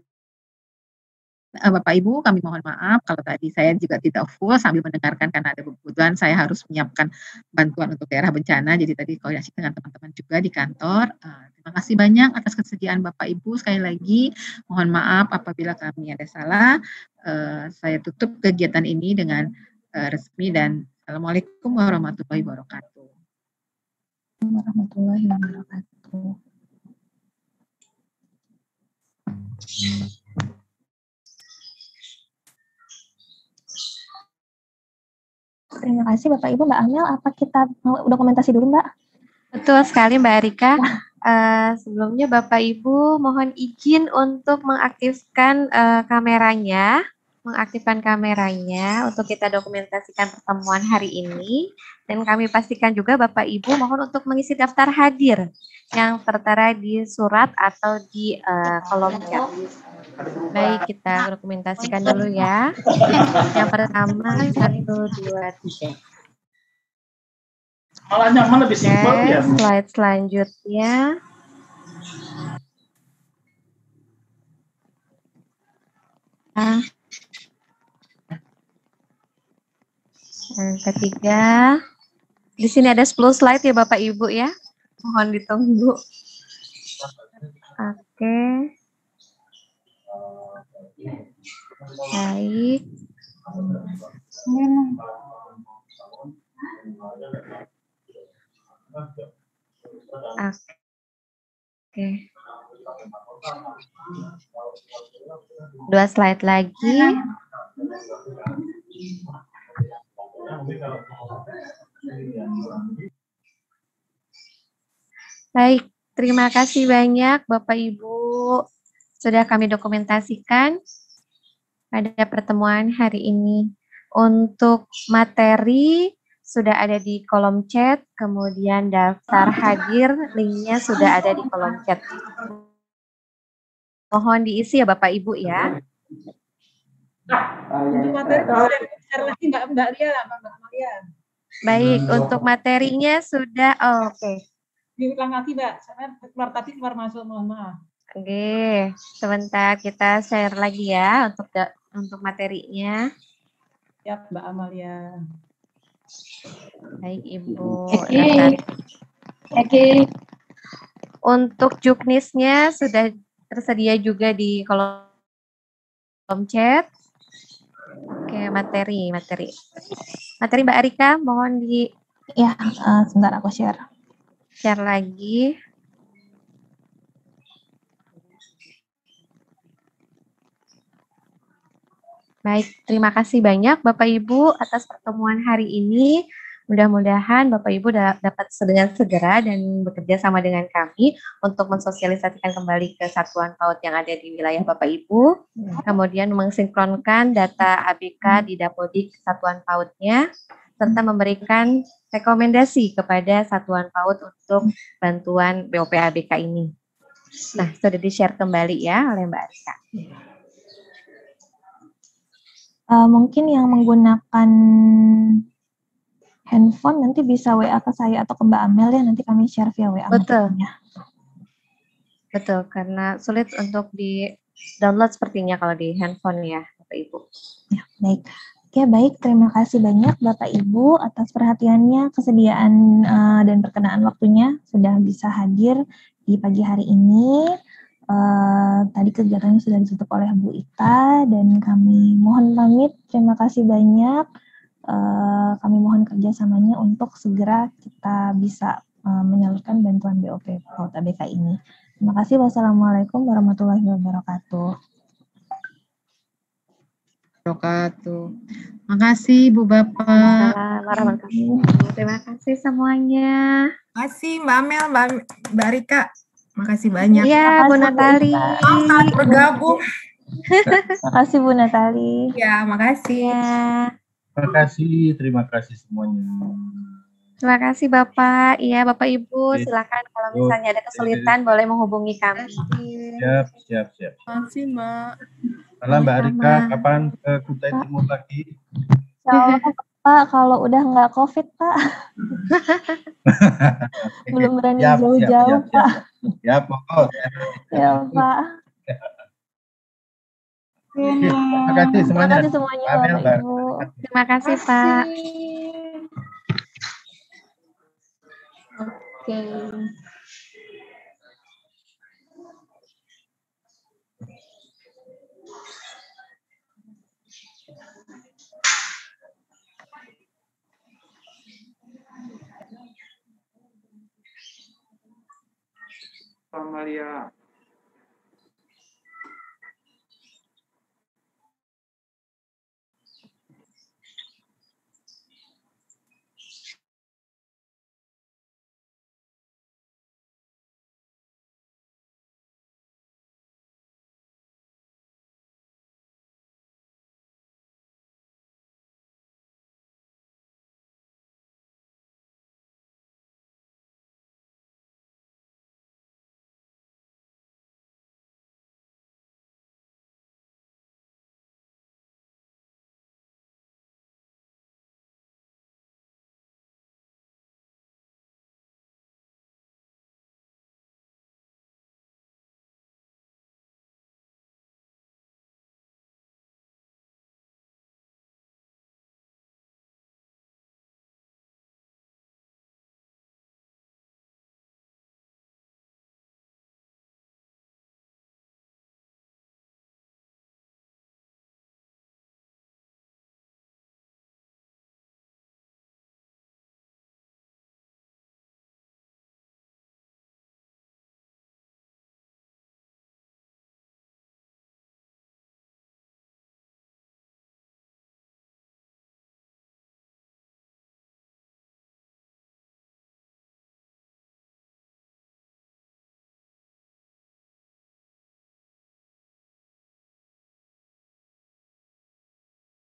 Bapak Ibu, kami mohon maaf kalau tadi saya juga tidak full sambil mendengarkan karena ada kebutuhan saya harus menyiapkan bantuan untuk daerah bencana. Jadi tadi koordinasi dengan teman-teman juga di kantor. Terima kasih banyak atas kesediaan Bapak Ibu. Sekali lagi mohon maaf apabila kami ada salah. Saya tutup kegiatan ini dengan resmi dan Assalamualaikum warahmatullahi wabarakatuh. Warahmatullahi wabarakatuh. Terima kasih Bapak Ibu. Mbak Amel, apa kita mau dokumentasi dulu Mbak? Betul sekali Mbak Rika. Sebelumnya Bapak Ibu mohon izin untuk mengaktifkan kameranya, untuk kita dokumentasikan pertemuan hari ini. Dan kami pastikan juga Bapak Ibu mohon untuk mengisi daftar hadir yang tertera di surat atau di kolom chat. Baik, kita dokumentasikan dulu ya. Yang pertama 1, 2, 3. Malah nyaman lebih simpel ya. Slide selanjutnya. Yang ketiga. Di sini ada 10 slide ya Bapak Ibu ya. Mohon ditunggu. Oke. Baik. Oke. 2 slide lagi. Baik, terima kasih banyak Bapak Ibu. Sudah kami dokumentasikan pada pertemuan hari ini. Untuk materi sudah ada di kolom chat, kemudian daftar hadir, linknya sudah ada di kolom chat. Mohon diisi ya Bapak Ibu ya. Untuk materi share lagi Mbak Lia. Baik, untuk materinya sudah, oke. Diulang lagi Mbak, saya keluar tadi keluar masuk, mohon maaf. Oke, sebentar kita share lagi ya untuk materinya. Ya Mbak Amalia. Baik Ibu. Oke. Untuk juknisnya sudah tersedia juga di kolom chat. Oke, materi. Materi Mbak Arika, mohon di. Ya, sebentar aku share. Share lagi. Baik, terima kasih banyak Bapak Ibu atas pertemuan hari ini. Mudah-mudahan Bapak Ibu dapat dengan segera dan bekerja sama dengan kami untuk mensosialisasikan kembali ke satuan PAUD yang ada di wilayah Bapak Ibu. Kemudian mensinkronkan data ABK di Dapodik satuan PAUD-nya, serta memberikan rekomendasi kepada satuan PAUD untuk bantuan BOP ABK ini. Nah, sudah di-share kembali ya oleh Mbak Arika. Mungkin yang menggunakan handphone nanti bisa WA ke saya atau ke Mbak Amel ya, nanti kami share via WA. Betul. Betul, karena sulit untuk di-download sepertinya kalau di handphone ya, Bapak Ibu. Ya, baik. Oke, baik. Terima kasih banyak Bapak Ibu atas perhatiannya, kesediaan dan perkenaan waktunya sudah bisa hadir di pagi hari ini. Tadi kegiatannya sudah ditutup oleh Bu Ita dan kami mohon pamit. Terima kasih banyak. Kami mohon kerjasamanya untuk segera kita bisa menyalurkan bantuan BOP PAUD ABK ini. Terima kasih. Wassalamualaikum warahmatullahi wabarakatuh. Terima kasih Bu Bapak. Terima kasih semuanya. Terima kasih Mbak Amel, Mbak Rika. Makasih banyak. Iya, Bu Natali. Selamat bergabung. Makasih Bu Natali. Ya, makasih. Ya. Terima kasih semuanya. Terima kasih Bapak. Iya, Bapak Ibu, silakan kalau misalnya ada kesulitan boleh menghubungi kami. Siap. Terima kasih Mbak. Salam Mbak Rika, kapan ke Kutai Timur lagi? Pak, kalau udah nggak COVID, Pak. Belum berani jauh-jauh, Pak. Ya, pokok. Ya, Pak. Terima kasih Terima semuanya. kasih semuanya Amel, Bapak Mbak. Ibu. Terima kasih, Pak. Oke. Amalia.